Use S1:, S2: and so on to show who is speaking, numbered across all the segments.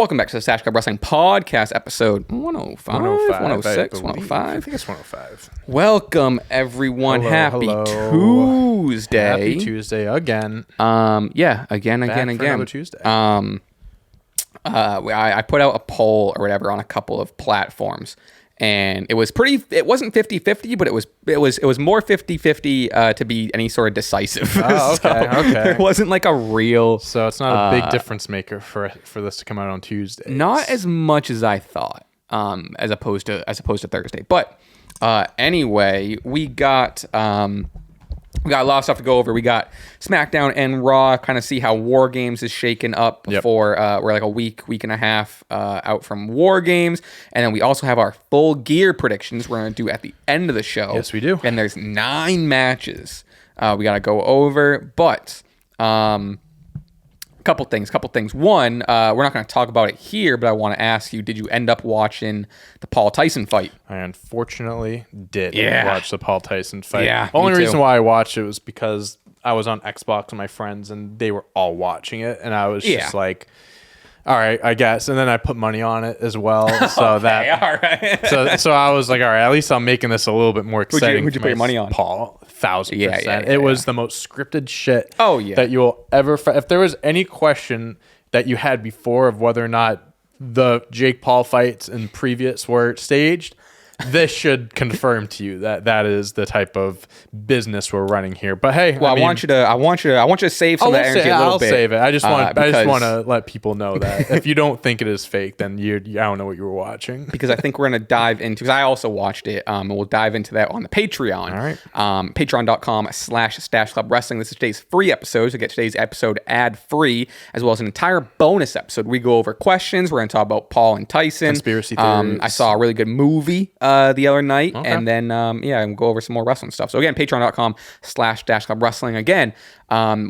S1: Welcome back to the Stache Club Wrestling Podcast, episode 105, 106, 105.
S2: I think it's 105.
S1: Welcome, everyone. Happy Tuesday.
S2: Happy Tuesday again.
S1: Again.
S2: Another Tuesday.
S1: I put out a poll or whatever on a couple of platforms, and it wasn't 50-50, but it was more 50-50 to be any sort of decisive.
S2: Oh, okay.
S1: It wasn't like a real.
S2: So it's not a big difference maker for this to come out on Tuesday.
S1: Not as much as I thought, as opposed to Thursday. But anyway, we got a lot of stuff to go over. We got SmackDown and Raw, kind of see how WarGames is shaken up before we're like a week and a half out from WarGames. And then we also have our full gear predictions we're going to do at the end of the show.
S2: Yes, we do.
S1: And there's 9 matches we got to go over. But couple things. One, we're not going to talk about it here, but I want to ask you, did you end up watching the Paul Tyson fight?
S2: I unfortunately did watch the Paul Tyson fight.
S1: Yeah,
S2: Only reason why I watched it was because I was on Xbox with my friends and they were all watching it, and I was just like, all right, I guess. And then I put money on it as well. So
S1: all right.
S2: so I was like, all right, at least I'm making this a little bit more exciting.
S1: Who'd you put your money on?
S2: Paul, 1,000%. It was the most scripted shit that you will ever. If there was any question that you had before of whether or not the Jake Paul fights and previous were staged, this should confirm to you that that is the type of business we're running here. But hey,
S1: well, I want you to save some of that energy a little bit.
S2: I'll save it. I just want to let people know that if you don't think it is fake, then I don't know what you were watching.
S1: Because I think we're going to dive into, because I also watched it, and we'll dive into that on the Patreon.
S2: All right.
S1: Patreon.com/Stache Club Wrestling. This is today's free episode, so get today's episode ad-free, as well as an entire bonus episode. We go over questions. We're going to talk about Paul and Tyson.
S2: Conspiracy theories.
S1: I saw a really good movie the other night, and then and go over some more wrestling stuff. So again, patreon.com/Stache Club Wrestling. Again,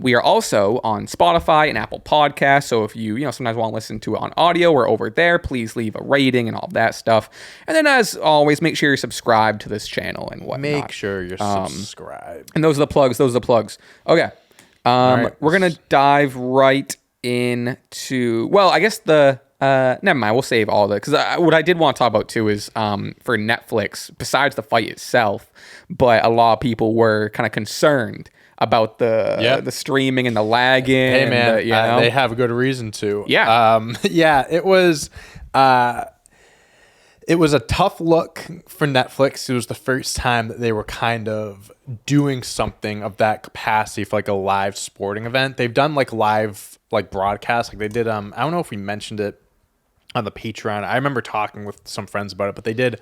S1: we are also on Spotify and Apple Podcasts. So if you sometimes want to listen to it on audio, we're over there. Please leave a rating and all of that stuff. And then, as always, make sure you're subscribed to this channel and whatnot.
S2: Make sure you're subscribed.
S1: And those are the plugs. Okay. We're gonna dive right into. Well, I guess never mind. We'll save all that, because what I did want to talk about too is for Netflix, besides the fight itself, but a lot of people were kind of concerned about the streaming and the lagging.
S2: Hey man, they have a good reason to. It was a tough look for Netflix. It was the first time that they were kind of doing something of that capacity for like a live sporting event. They've done like live broadcasts, like they did. I don't know if we mentioned it on the Patreon. I remember talking with some friends about it, but they did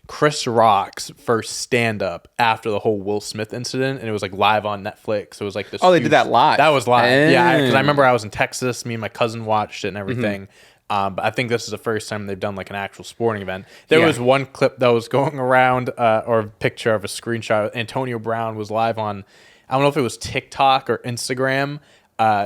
S2: Chris Rock's first stand-up after the whole Will Smith incident, and it was like live on Netflix. It was like this.
S1: Oh, they did that live.
S2: That was live. Yeah, because I remember I was in Texas. Me and my cousin watched it and everything. But I think this is the first time they've done like an actual sporting event. There was one clip that was going around, or a picture of a screenshot. Antonio Brown was live on, I don't know if it was TikTok or Instagram.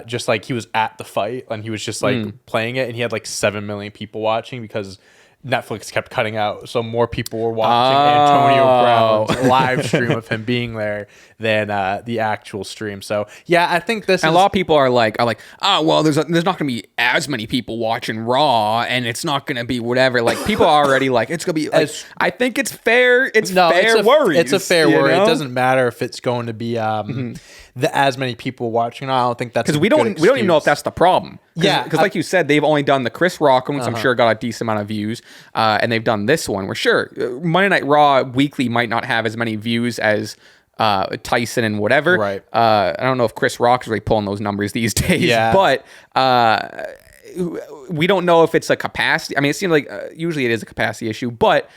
S2: Just like he was at the fight and he was just like playing it, and he had like 7 million people watching because Netflix kept cutting out, so more people were watching Antonio Brown's live stream of him being there than the actual stream. So yeah, I think this.
S1: And a lot of people are like, well, there's not going to be as many people watching Raw, and it's not going to be whatever. Like people are already like, it's going to be. Like, I think it's fair. It's worries.
S2: It's a fair worry. It doesn't matter if it's going to be as many people watching. I don't think that's
S1: because we don't even know if that's the problem.
S2: Because
S1: like you said, they've only done the Chris Rock one, which I'm sure got a decent amount of views, and they've done this one. We're sure Monday Night Raw weekly might not have as many views as Tyson and whatever.
S2: Right.
S1: I don't know if Chris Rock is really pulling those numbers these days, but we don't know if it's a capacity. I mean, it seems like usually it is a capacity issue, but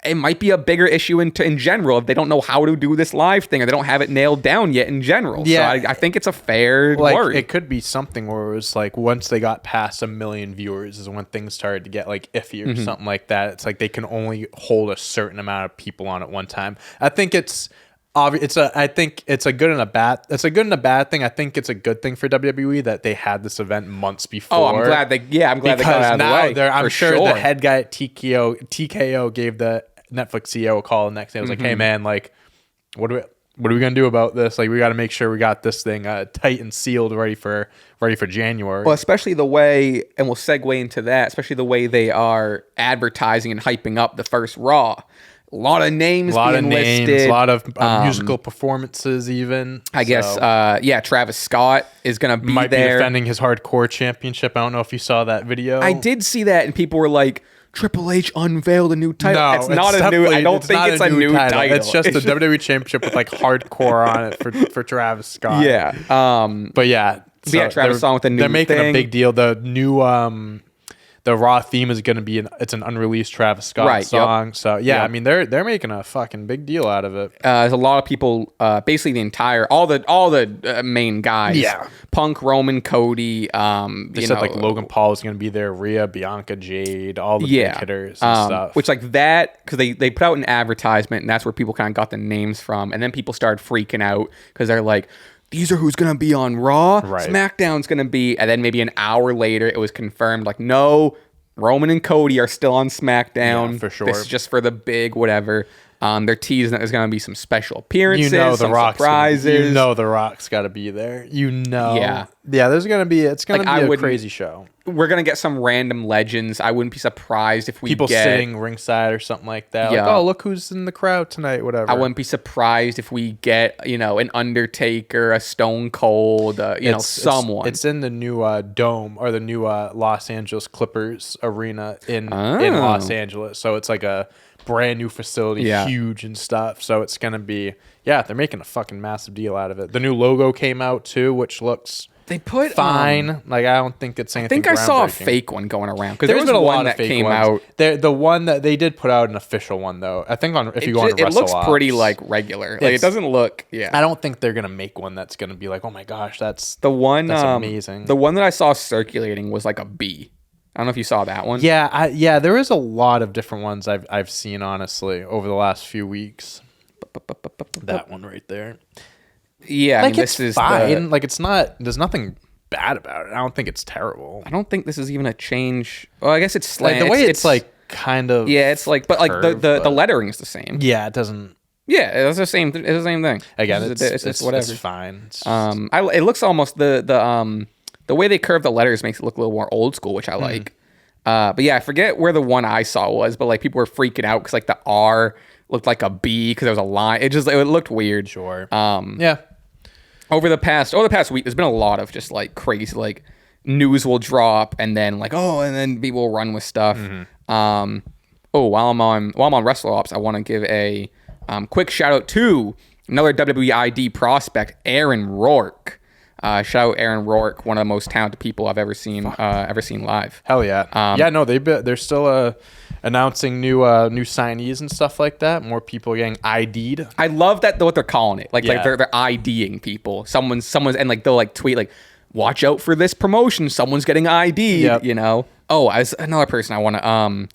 S1: it might be a bigger issue in general if they don't know how to do this live thing, or they don't have it nailed down yet in general. Yeah. So I think it's a fair worry.
S2: It could be something where it was like once they got past 1 million viewers is when things started to get like iffy or something like that. It's like they can only hold a certain amount of people on at one time. I think it's obvious. I think it's a good and a bad. It's a good and a bad thing. I think it's a good thing for WWE that they had this event months before.
S1: Oh, I'm glad they got it out of the way.
S2: I'm sure the head guy at TKO gave the Netflix CEO a call the next day. I was like, hey man, like, what do we? what are we gonna do about this? Like, we got to make sure we got this thing tight and sealed, ready for January.
S1: Well, especially the way, and we'll segue into that, especially the way they are advertising and hyping up the first Raw. A lot of names being listed.
S2: A lot of musical performances even.
S1: I guess, Travis Scott is going to be
S2: might
S1: there.
S2: Be defending his hardcore championship. I don't know if you saw that video.
S1: I did see that, and people were like, Triple H unveiled a new title.
S2: No,
S1: it's not a new. I don't think it's a new title.
S2: It's just the WWE Championship with like hardcore on it for Travis Scott.
S1: Yeah.
S2: But yeah.
S1: So Travis song with a new.
S2: They're making
S1: thing.
S2: a big deal. The new the Raw theme is going to be it's an unreleased Travis Scott song. Yep. So yeah, I mean they're making a fucking big deal out of it.
S1: There's a lot of people, basically all the main guys. Yeah. Punk, Roman, Cody.
S2: They said like Logan Paul is going to be there, Rhea, Bianca, Jade, all the big hitters and stuff.
S1: Which like that, because they put out an advertisement, and that's where people kind of got the names from, and then people started freaking out because they're like, these are who's going to be on Raw. Right. SmackDown's going to be. And then maybe an hour later, it was confirmed, like, no, Roman and Cody are still on SmackDown.
S2: Yeah, for sure.
S1: This is just for the big whatever. They're teasing that there's going to be some special appearances,
S2: the Rock's
S1: surprises.
S2: The Rock's got to be there. Yeah, there's going to be, it's going to be a crazy show.
S1: We're going to get some random legends. I wouldn't be surprised if we
S2: People
S1: get...
S2: sitting ringside or something like that. Yeah. Like, oh, look who's in the crowd tonight, whatever.
S1: I wouldn't be surprised if we get, an Undertaker, a Stone Cold, someone.
S2: It's in the new Dome, or the new Los Angeles Clippers arena in Los Angeles. So it's like a brand new facility, huge and stuff. So it's going to be, they're making a fucking massive deal out of it. The new logo came out too, which looks...
S1: They put
S2: fine. Like, I don't think it's anything.
S1: I think I saw a fake one going around because
S2: there's
S1: been
S2: a lot
S1: that
S2: of fake
S1: came
S2: ones.
S1: out.
S2: The one that they did put out an official one though. I think if you go on WrestleOps,
S1: it looks pretty like regular. Like it doesn't look. Yeah.
S2: I don't think they're gonna make one that's gonna be like, oh my gosh, that's
S1: the one.
S2: That's amazing.
S1: The one that I saw circulating was like a B. I don't know if you saw that one.
S2: Yeah, there is a lot of different ones I've seen honestly over the last few weeks. That one right there.
S1: Yeah,
S2: like this is fine. Like it's not. There's nothing bad about it. I don't think it's terrible.
S1: I don't think this is even a change. Well, I guess it's slant.
S2: Like the way it's like kind of.
S1: Yeah, it's like, but like the lettering is the same.
S2: Yeah, it doesn't.
S1: Yeah, it's the same. It's the same thing.
S2: Again, it's whatever. It's fine.
S1: It looks almost the way they curve the letters makes it look a little more old school, which I like. But yeah, I forget where the one I saw was, but like people were freaking out because like the R looked like a B because there was a line. It looked weird.
S2: Sure.
S1: Yeah. Over the past week, there's been a lot of just like crazy, like news will drop and then like, and then people will run with stuff. While I'm on WrestleOps, I want to give a quick shout out to another WWE ID prospect, Aaron Rourke. Shout out Aaron Rourke, one of the most talented people I've ever seen live.
S2: Hell yeah. They're still announcing new signees and stuff like that. More people getting ID'd.
S1: I love that what they're calling it. Like they're IDing people. Someone's and like they'll like tweet like, watch out for this promotion. Someone's getting ID'd.
S2: Yep.
S1: As another person I want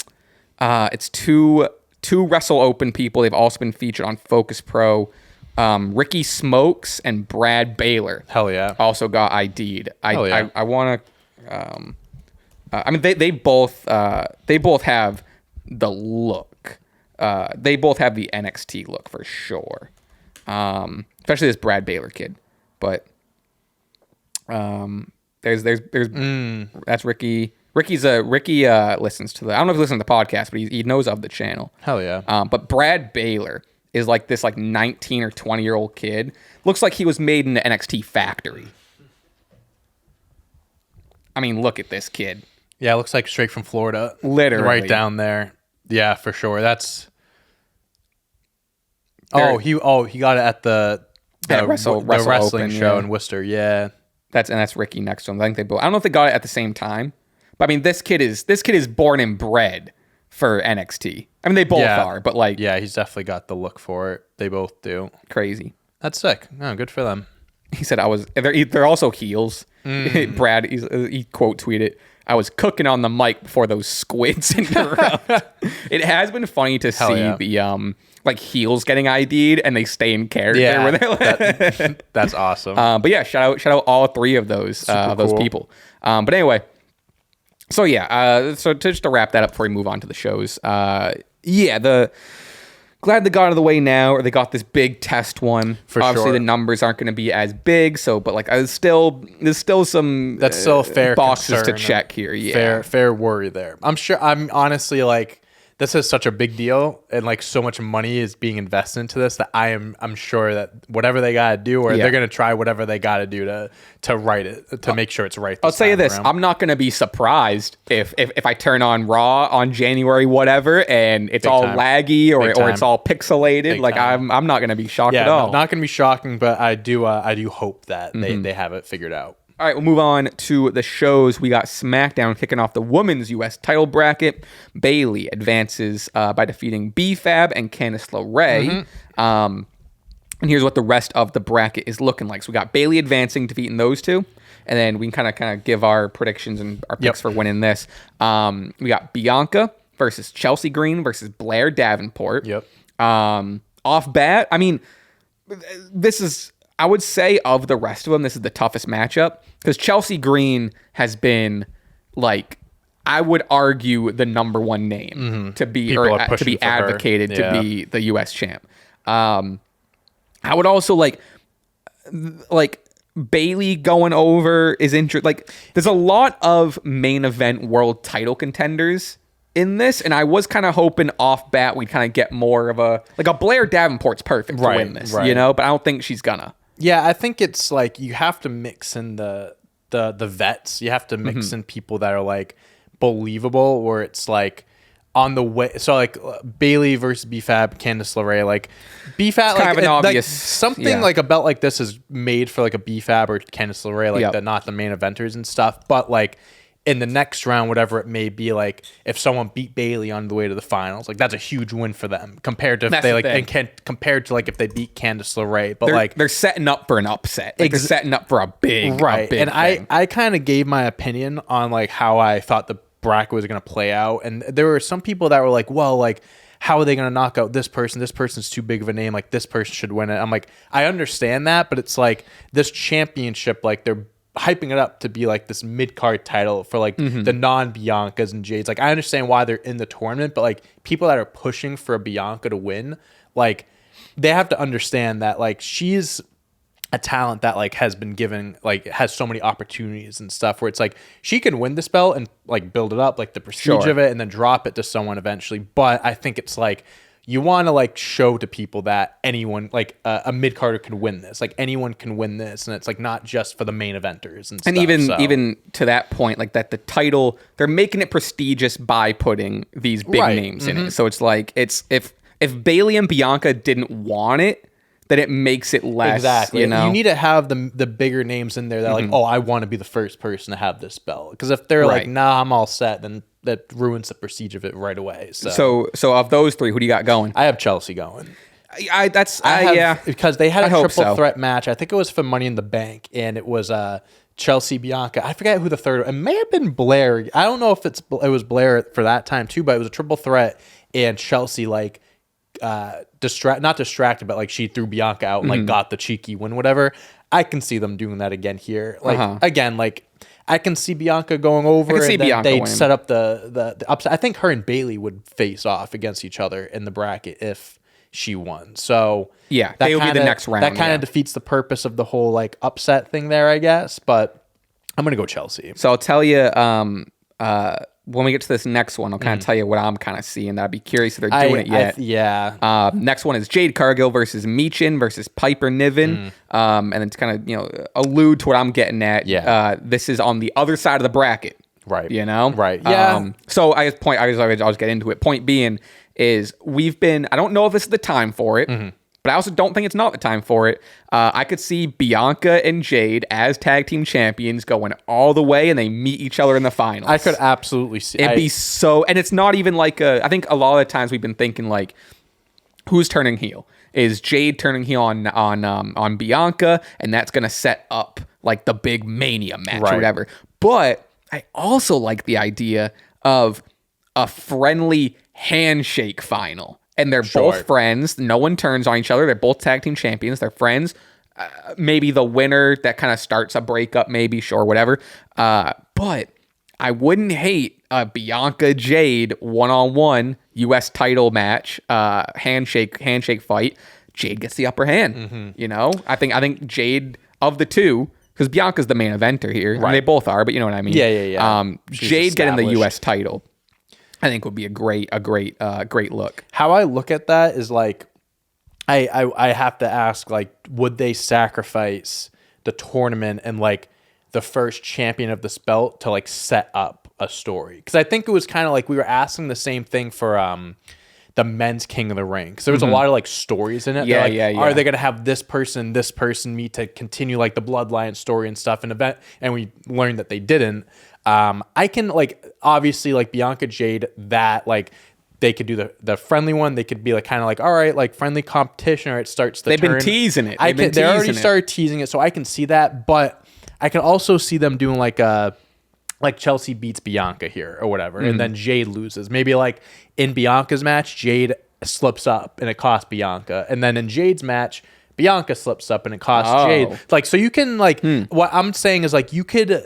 S1: to it's two Wrestle Open people. They've also been featured on Focus Pro. Ricky Smokes and Brad Baylor.
S2: Hell yeah.
S1: Also got ID'd. I want to. I mean, they both have the look. They both have the NXT look for sure. Especially this Brad Baylor kid. But there's that's Ricky. Ricky listens to I don't know if he listens to the podcast, but he knows of the channel.
S2: Hell yeah.
S1: But Brad Baylor is like this like 19 or 20-year-old kid. Looks like he was made in the NXT factory. I mean, look at this kid.
S2: Yeah, it looks like straight from Florida.
S1: Literally.
S2: Right down there. Yeah, for sure. That's... He got it at the wrestling show in Worcester. Yeah.
S1: That's Ricky next to him. I think they both... I don't know if they got it at the same time. But I mean, this kid is born and bred for NXT. I mean, they both are, but like...
S2: Yeah, he's definitely got the look for it. They both do.
S1: Crazy.
S2: That's sick. No, good for them.
S1: He said, they're also heels. Brad, he quote tweeted, I was cooking on the mic before those squids interrupt. It has been funny to see the like heels getting ID'd and they stay in character.
S2: Yeah, that's awesome.
S1: But yeah, shout out all three of those people. But anyway, so yeah, so just to wrap that up before we move on to the shows, the glad they got out of the way now, or they got this big test one.
S2: For
S1: Obviously,
S2: sure.
S1: the numbers aren't going to be as big, so but like there's still some
S2: That's still a fair
S1: boxes
S2: concern.
S1: to check here. Yeah,
S2: Fair worry there. I'm honestly like, this is such a big deal, and like so much money is being invested into this that I'm sure that whatever they gotta do, or they're gonna try whatever they gotta do to write it, to make sure it's right.
S1: I'll tell you this: I'm not gonna be surprised if I turn on Raw on January whatever, and it's all laggy or it's all pixelated.
S2: Big
S1: like
S2: time.
S1: I'm not gonna be shocked at all.
S2: Not gonna be shocking, but I do hope that they have it figured out.
S1: All right, we'll move on to the shows. We got SmackDown kicking off the women's U.S. title bracket. Bayley advances by defeating B-Fab and Candice LeRae. And here's what the rest of the bracket is looking like. So we got Bayley advancing, defeating those two. And then we can kind of give our predictions and our picks for winning this. We got Bianca versus Chelsea Green versus Blair Davenport. Off bat, I mean, this is... I would say of the rest of them, this is the toughest matchup because Chelsea Green has been like, I would argue the number one name to be to be advocated to be the U.S. champ. I would also like Bayley going over is interesting. Like there's a lot of main event world title contenders in this, and I was kind of hoping off bat we'd kind of get more of a Blair Davenport's perfect to win this, you know, but I don't think she's gonna.
S2: Yeah, I think it's like you have to mix in the vets. You have to mix in people that are like believable, where it's like on the way. So like Bayley versus B-Fab, Candice LeRae, like B-Fab,
S1: kind of an obvious
S2: like something like a belt like this is made for like a B-Fab or Candice LeRae, like not the main eventers and stuff, but like in the next round, whatever it may be, like if someone beat Bayley on the way to the finals, like that's a huge win for them compared to if they like compared to like if they beat Candice LeRae. But
S1: they're setting up for an upset. Like they're setting up for a big
S2: and
S1: thing.
S2: I kind of gave my opinion on like how I thought the bracket was going to play out, and there were some people that were like, well, like how are they going to knock out this person? This person's too big of a name. Like this person should win it. I'm like, I understand that, but it's like this championship, like they're hyping it up to be like this mid-card title for like the non-Biancas and Jades. Like I understand why they're in the tournament, but like people that are pushing for a Bianca to win, like they have to understand that like she's a talent that like has been given, like has so many opportunities and stuff where it's like she can win this belt and like build it up, like the prestige of it, and then drop it to someone eventually. But I think it's like you want to like show to people that anyone, like a mid-carder can win this. Like anyone can win this, and it's like not just for the main eventers and stuff.
S1: And even to that point, like that the title, they're making it prestigious by putting these big names in it. So it's like if Bayley and Bianca didn't want it, then it makes it less.
S2: Exactly.
S1: You know,
S2: you need to have the bigger names in there that like, oh, I want to be the first person to have this belt. Because if they're like, nah, I'm all set, then that ruins the prestige of it right away. So
S1: of those three, who do you got going?
S2: I have Chelsea going. Because they had a triple threat match. I think it was for Money in the Bank, and it was Chelsea, Bianca. I forget who the third. It may have been Blair. I don't know if it was Blair for that time too, but it was a triple threat, and Chelsea like not distracted, but like she threw Bianca out and like got the cheeky win, whatever. I can see them doing that again here. Like again, like I can see Bianca going over, and then they'd set up the upset. I think her and Bayley would face off against each other in the bracket if she won. So
S1: yeah, they would be the next round.
S2: That kind of defeats the purpose of the whole like upset thing there, I guess. But I'm gonna go Chelsea.
S1: So I'll tell you, when we get to this next one, I'll kind of tell you what I'm kind of seeing. That I'd be curious if they're doing it yet. Next one is Jade Cargill versus Meechin versus Piper Niven. And then to kind of, allude to what I'm getting at.
S2: Yeah.
S1: This is on the other side of the bracket.
S2: Right.
S1: Right.
S2: Yeah.
S1: So I'll just get into it. Point being is I don't know if this is the time for it, but I also don't think it's not the time for it. I could see Bianca and Jade as tag team champions going all the way, and they meet each other in the finals.
S2: I could absolutely see
S1: it'd be so, and it's not even like I think a lot of the times we've been thinking like, who's turning heel? Is Jade turning heel on Bianca, and that's gonna set up like the big Mania match or whatever. But I also like the idea of a friendly handshake final. And they're both friends. No one turns on each other. They're both tag team champions. They're friends. Maybe the winner that kind of starts a breakup, maybe, whatever. But I wouldn't hate a Bianca Jade one-on-one U.S. title match, handshake fight. Jade gets the upper hand. You know, I think Jade of the two, because Bianca's the main eventer here. Right. I mean, they both are, but you know what I mean.
S2: Yeah.
S1: Jade getting the U.S. title, I think would be a great look.
S2: How I look at that is like, I have to ask, like, would they sacrifice the tournament and like the first champion of this belt to like set up a story? Because I think it was kind of like we were asking the same thing for the men's King of the Ring, because there was a lot of like stories in it.
S1: Yeah.
S2: Are they gonna have this person meet to continue like the bloodline story and stuff in event? And we learned that they didn't. I can like obviously like Bianca Jade, that like they could do the friendly one. They could be like kind of like, all right, like friendly competition, or it starts the
S1: They've
S2: turn.
S1: been teasing it.
S2: They already started teasing it, so I can see that. But I can also see them doing like Chelsea beats Bianca here or whatever, and then Jade loses. Maybe like in Bianca's match, Jade slips up and it costs Bianca, and then in Jade's match, Bianca slips up and it costs Jade. Like, so you can like what I'm saying is like you can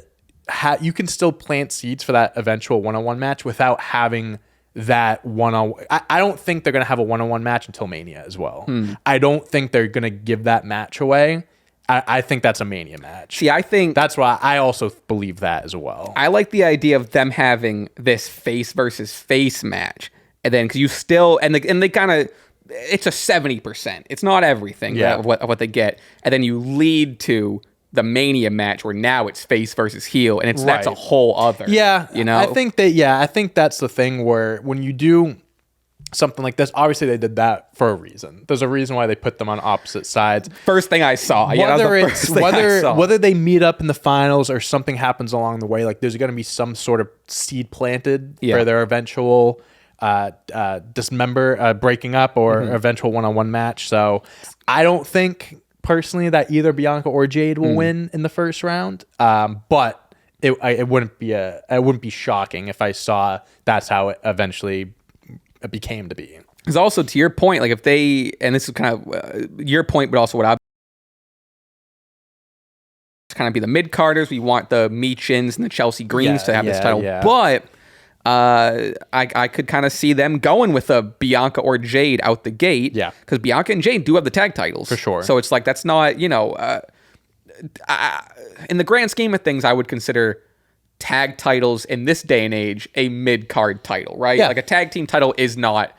S2: still plant seeds for that eventual one-on-one match without having that one-on-one. I don't think they're gonna have a one-on-one match until Mania as well. I don't think they're gonna give that match away. I think that's a Mania match.
S1: See, I think
S2: that's why I also believe that as well.
S1: I like the idea of them having this face versus face match, and then because you still and they kind of, it's a 70%. It's not everything of what they get, and then you lead to the Mania match where now it's face versus heel, and that's a whole other.
S2: Yeah,
S1: you know.
S2: I think that's the thing where when you do something like this, obviously they did that for a reason. There's a reason why they put them on opposite sides.
S1: First thing I saw.
S2: Whether they meet up in the finals or something happens along the way, like there's going to be some sort of seed planted for their eventual dismember, breaking up, or eventual one-on-one match. So I don't think personally that either Bianca or Jade will win in the first round. But it wouldn't be shocking if I saw that's how it eventually became to be.
S1: Because also to your point, like if they, and this is kind of your point, but also what I've kind of be the mid-carders. We want the Meachins and the Chelsea Greens to have this title. Yeah. But I could kind of see them going with a Bianca or Jade out the gate. Yeah. Because Bianca and Jade do have the tag titles.
S2: For sure.
S1: So it's like, that's not, you know, in the grand scheme of things, I would consider tag titles in this day and age a mid-card title, right? Like a tag team title is not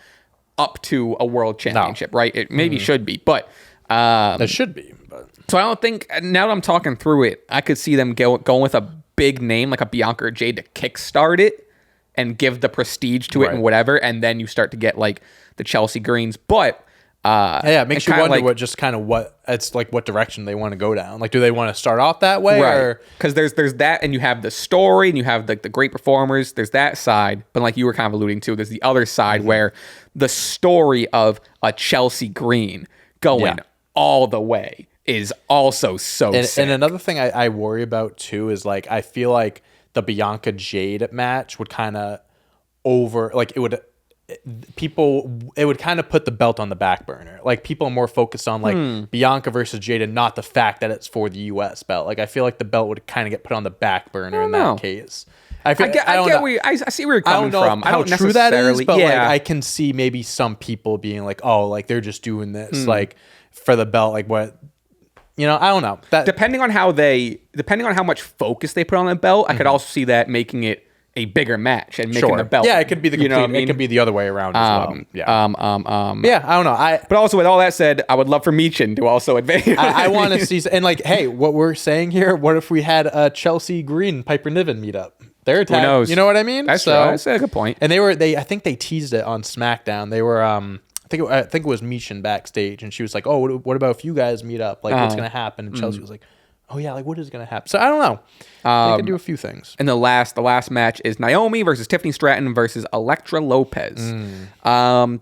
S1: up to a world championship, right? It maybe should be, but
S2: it should be. But
S1: so I don't think, now that I'm talking through it, I could see them going with a big name like a Bianca or Jade to kickstart it and give the prestige to it and whatever, and then you start to get like the Chelsea Greens, but
S2: it makes you wonder what direction they want to go down. Like, do they want to start off that way? Right.
S1: Because there's that, and you have the story, and you have the great performers. There's that side, but like you were kind of alluding to, there's the other side where the story of a Chelsea Green going all the way is also so sick.
S2: And another thing I worry about too is like, I feel like the Bianca Jade match would kind of it would kind of put the belt on the back burner. Like, people are more focused on like Bianca versus Jade and not the fact that it's for the US belt. Like, I feel like the belt would kind of get put on the back burner in that case. I
S1: see where you're coming from.
S2: I don't know how true that is, but like, I can see maybe some people being like, oh, like they're just doing this like for the belt. Like, what, you know, I don't know. That
S1: depending on how much focus they put on the belt, I could also see that making it a bigger match and making the belt.
S2: Yeah, it could be the complete, you know what I mean? It could be the other way around as well. Yeah. I don't know.
S1: But also, with all that said, I would love for Meechin to also advance.
S2: I want to see, and like, hey, what we're saying here, what if we had a Chelsea Green Piper Niven meet up? They're a tag, who knows? You know what I mean?
S1: That's a good point.
S2: And I think they teased it on SmackDown. They were I think it was Meechin backstage, and she was like, "Oh, what about if you guys meet up? Like, what's gonna happen?" And Chelsea was like, "Oh yeah, like what is gonna happen?" So I don't know. They could do a few things.
S1: And the last match is Naomi versus Tiffany Stratton versus Elektra Lopez.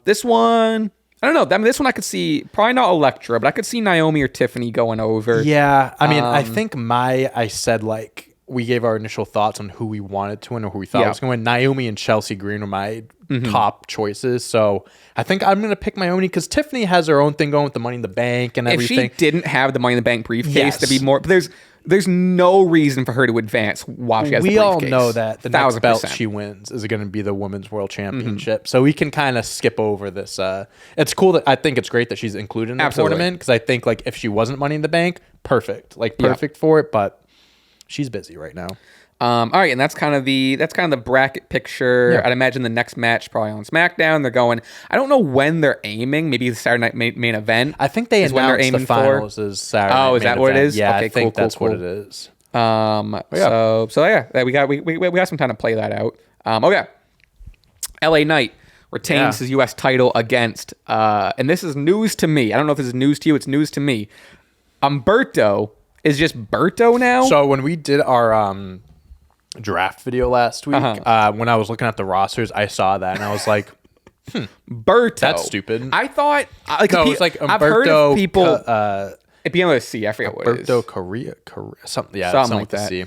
S1: This one, I don't know. I mean, this one I could see, probably not Elektra, but I could see Naomi or Tiffany going over.
S2: Yeah, I mean, I think I said like we gave our initial thoughts on who we wanted to win or who we thought was going to win. Naomi and Chelsea Green were my top choices. So I think I'm going to pick Naomi because Tiffany has her own thing going with the Money in the Bank and everything.
S1: If she didn't have the Money in the Bank briefcase to be more, but there's no reason for her to advance while she has the briefcase. We all
S2: know that the next belt she wins is going to be the Women's World Championship. So we can kind of skip over this. It's cool that I think it's great that she's included in the tournament because I think like if she wasn't Money in the Bank, perfect for it. But she's busy right now.
S1: All right, and that's kind of the bracket picture. I'd imagine the next match probably on SmackDown. They're going. I don't know when they're aiming. Maybe the Saturday night main event.
S2: I think they announced the finals is Saturday.
S1: Oh, is that what it is?
S2: Yeah,
S1: okay,
S2: I think that's what it is.
S1: So we got some time to play that out. Okay, LA Knight retains his U.S. title against, and this is news to me. I don't know if this is news to you. It's news to me. Umberto is just Berto now.
S2: So when we did our draft video last week, when I was looking at the rosters, I saw that and I was like,
S1: Berto.
S2: That's stupid.
S1: I thought
S2: no, it's like Umberto,
S1: I've heard of people it began with a C. I forget what it is.
S2: Umberto Korea, something like that. C.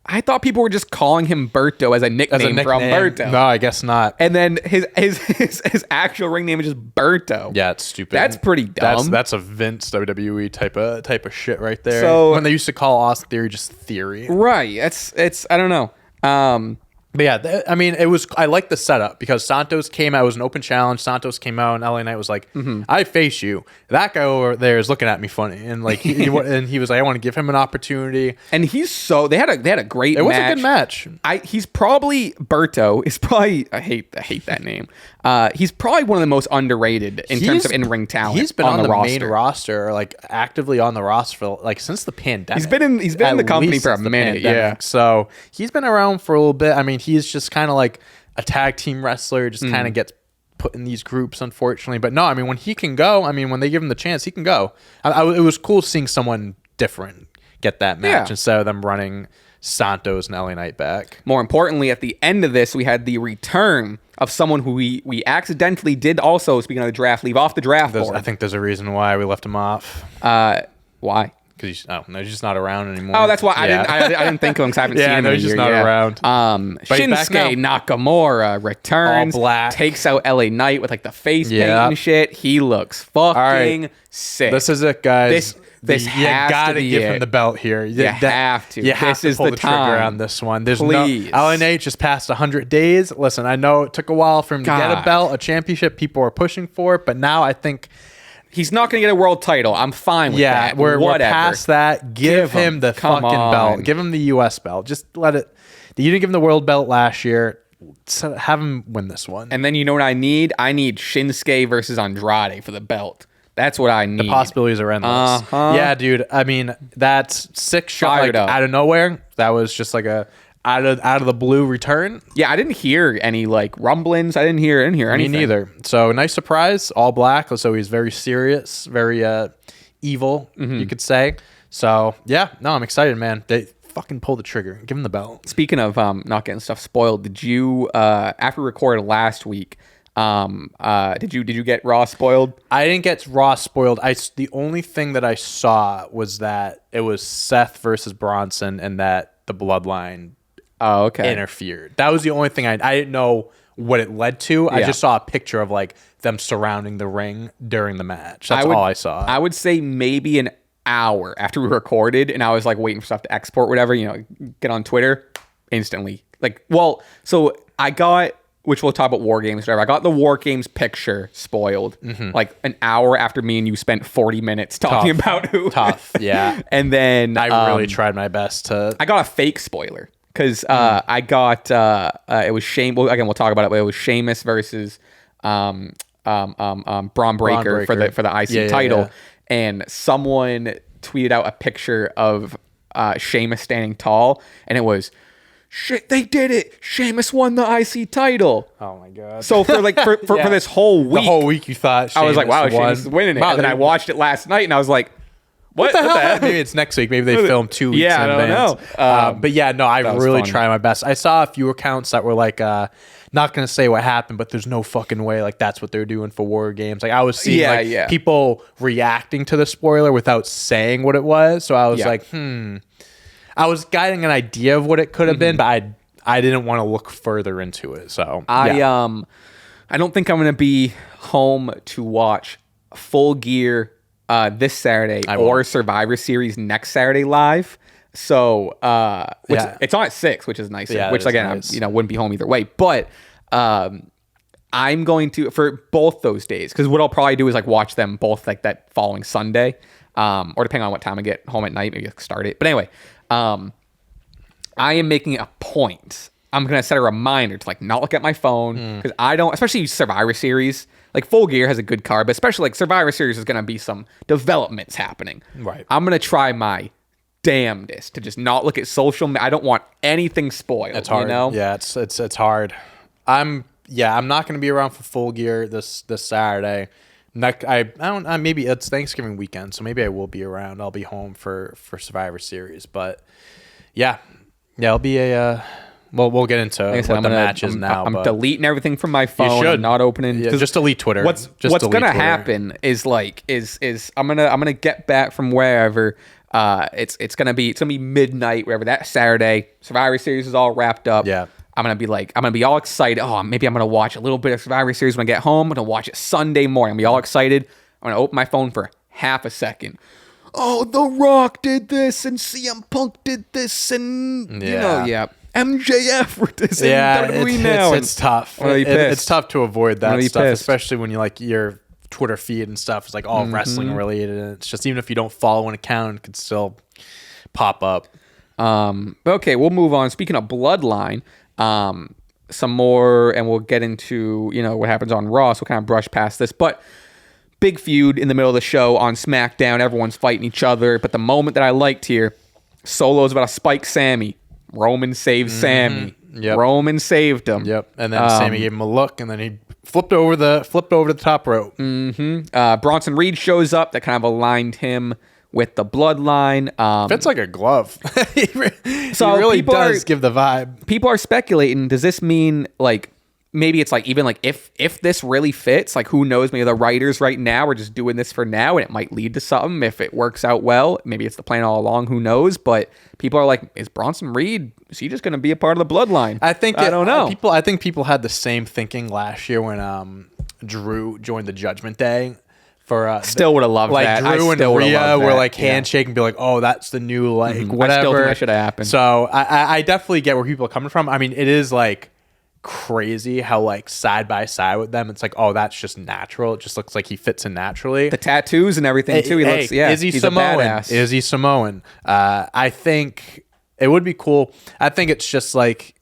S1: I thought people were just calling him Berto as a nickname from Berto.
S2: No, I guess not.
S1: And then his actual ring name is just Berto.
S2: Yeah, it's stupid.
S1: That's pretty dumb.
S2: That's a Vince WWE type of shit right there. So when they used to call Austin Theory just Theory.
S1: Right. It's I don't know.
S2: But yeah, I mean, I like the setup because Santos came out. It was an open challenge. Santos came out, and LA Knight was like, "I face you." That guy over there is looking at me funny, and like, he was like, "I want to give him an opportunity."
S1: And they had a great.
S2: It was a good match.
S1: He's probably Berto. Is probably I hate that name. He's probably one of the most underrated in terms of in-ring talent.
S2: He's been on the main roster, like actively on the roster for like since the pandemic.
S1: He's been in the company for a minute. Yeah,
S2: so he's been around for a little bit. I mean, he's just kind of like a tag team wrestler, just kind of gets put in these groups, unfortunately. But no, I mean, when he can go, I mean, when they give him the chance, he can go. It was cool seeing someone different get that match instead of them running Santos and LA Knight back.
S1: More importantly, at the end of this, we had the return of someone who we accidentally did also, speaking of the draft, leave off the draft board.
S2: I think there's a reason why we left him off.
S1: Why?
S2: Because he's just not around anymore.
S1: Oh, that's why I didn't think of him because I haven't seen him in a
S2: he's
S1: year.
S2: Just not around.
S1: Shinsuke Nakamura returns,
S2: all black,
S1: takes out LA Knight with like the face paint and shit. He looks fucking sick.
S2: This is it, guys.
S1: This
S2: you gotta give him the belt here.
S1: You have to.
S2: You have to pull the trigger on this one. There's
S1: Please.
S2: no LNA just passed 100 days. Listen, I know it took a while for him to get a belt, a championship. People are pushing for it, but now I think
S1: he's not going to get a world title. I'm fine with that.
S2: We're past that. Give him the fucking belt. Give him the U.S. belt. Just let it. You didn't give him the world belt last year. So have him win this one.
S1: And then you know what I need? I need Shinsuke versus Andrade for the belt. That's what I need.
S2: The possibilities are endless. Yeah, dude. I mean, that's 6 shots out of nowhere. That was just like a out of the blue return.
S1: Yeah, I didn't hear any like rumblings. I didn't hear anything.
S2: Me neither. So nice surprise. All black. So he's very serious, very evil, you could say. So yeah, no, I'm excited, man. They fucking pull the trigger. Give him the belt.
S1: Speaking of not getting stuff spoiled, did you after we recorded last week? Did you get Raw spoiled?
S2: I didn't get Raw spoiled. The only thing that I saw was that it was Seth versus Bronson and that the Bloodline interfered. That was the only thing I didn't know what it led to. I just saw a picture of like them surrounding the ring during the match. That's all I saw.
S1: I would say maybe an hour after we recorded and I was like waiting for stuff to export, whatever, get on Twitter instantly. So I got, which we'll talk about WarGames, whatever. I got the WarGames picture spoiled like an hour after me and you spent 40 minutes talking about who.
S2: Tough, yeah.
S1: And then
S2: I really tried my best to.
S1: I got a fake spoiler because I got it was Sheamus. Well, again, we'll talk about it, but it was Sheamus versus Braun Breaker for the IC title, and someone tweeted out a picture of Sheamus standing tall, and it was. Shit, they did it. Sheamus won the IC title.
S2: Oh my god.
S1: So for for this whole week.
S2: The whole week you thought Sheamus
S1: I was like, wow,
S2: won.
S1: Sheamus is winning it. And then I watched it last night and I was like,
S2: What the hell? Maybe it's next week. Maybe they film 2 weeks in advance.
S1: I don't know.
S2: But yeah, no, I really try my best. I saw a few accounts that were like, not going to say what happened, but there's no fucking way like that's what they're doing for WarGames. Like I was seeing people reacting to the spoiler without saying what it was. So I was like, I was getting an idea of what it could have been, but I didn't want to look further into it. So
S1: I don't think I'm going to be home to watch Full Gear this Saturday or Survivor Series next Saturday live. So it's on at 6, which is nice. Which again, nice. I wouldn't be home either way. But I'm going to for both those days because what I'll probably do is like watch them both like that following Sunday, or depending on what time I get home at night, maybe start it. But anyway, I am making a point. I'm gonna set a reminder to like not look at my phone because I don't, especially Survivor Series. Like Full Gear has a good card, but especially like Survivor Series is gonna be some developments happening.
S2: Right.
S1: I'm gonna try my damnedest to just not look at social media. I don't want anything spoiled.
S2: It's hard.
S1: You know?
S2: Yeah, it's hard. I'm not gonna be around for Full Gear this Saturday. Maybe it's Thanksgiving weekend, so maybe I will be around. I'll be home for Survivor Series, but it'll be a. Well, we'll get into what the match is now.
S1: I'm deleting everything from my phone. You should. I'm not opening.
S2: Yeah, just delete Twitter.
S1: What's gonna happen is I'm gonna get back from wherever. It's gonna be midnight wherever that Saturday. Survivor Series is all wrapped up.
S2: Yeah.
S1: I'm gonna be all excited. Oh, maybe I'm gonna watch a little bit of Survivor Series when I get home. I'm gonna watch it Sunday morning. I'm gonna be all excited. I'm gonna open my phone for half a second. Oh, The Rock did this and CM Punk did this and MJF with this in WWE now.
S2: It's tough. It's tough to avoid that stuff, especially when you like your Twitter feed and stuff is like all wrestling related, and it's just even if you don't follow an account, it could still pop up.
S1: Okay, we'll move on. Speaking of Bloodline, some more, and we'll get into what happens on Raw. So we'll kind of brush past this, but big feud in the middle of the show on SmackDown. Everyone's fighting each other, but the moment that I liked here, Solo's about to spike Sami. Roman saves Sami.
S2: Yep.
S1: Roman saved him.
S2: Yep. And then Sami gave him a look, and then he flipped over the top rope.
S1: Bronson Reed shows up. That kind of aligned him with the Bloodline.
S2: Fits like a glove. he really does give the vibe.
S1: People are speculating. Does this mean like maybe it's like even like if this really fits, like who knows? Maybe the writers right now are just doing this for now, and it might lead to something if it works out well. Maybe it's the plan all along. Who knows? But people are like, is Bronson Reed? Is he just going to be a part of the Bloodline?
S2: I don't know.
S1: I
S2: think people had the same thinking last year when Drew joined the Judgment Day.
S1: Still would have loved that.
S2: Drew and Rhea were like handshake and be like, "Oh, that's the new whatever."
S1: I still think that should have happened.
S2: So I definitely get where people are coming from. I mean, it is like crazy how like side by side with them, it's like, oh, that's just natural. It just looks like he fits in naturally.
S1: The tattoos and everything too. He's
S2: Samoan?
S1: a badass.
S2: Is he Samoan? I think it would be cool. I think it's just like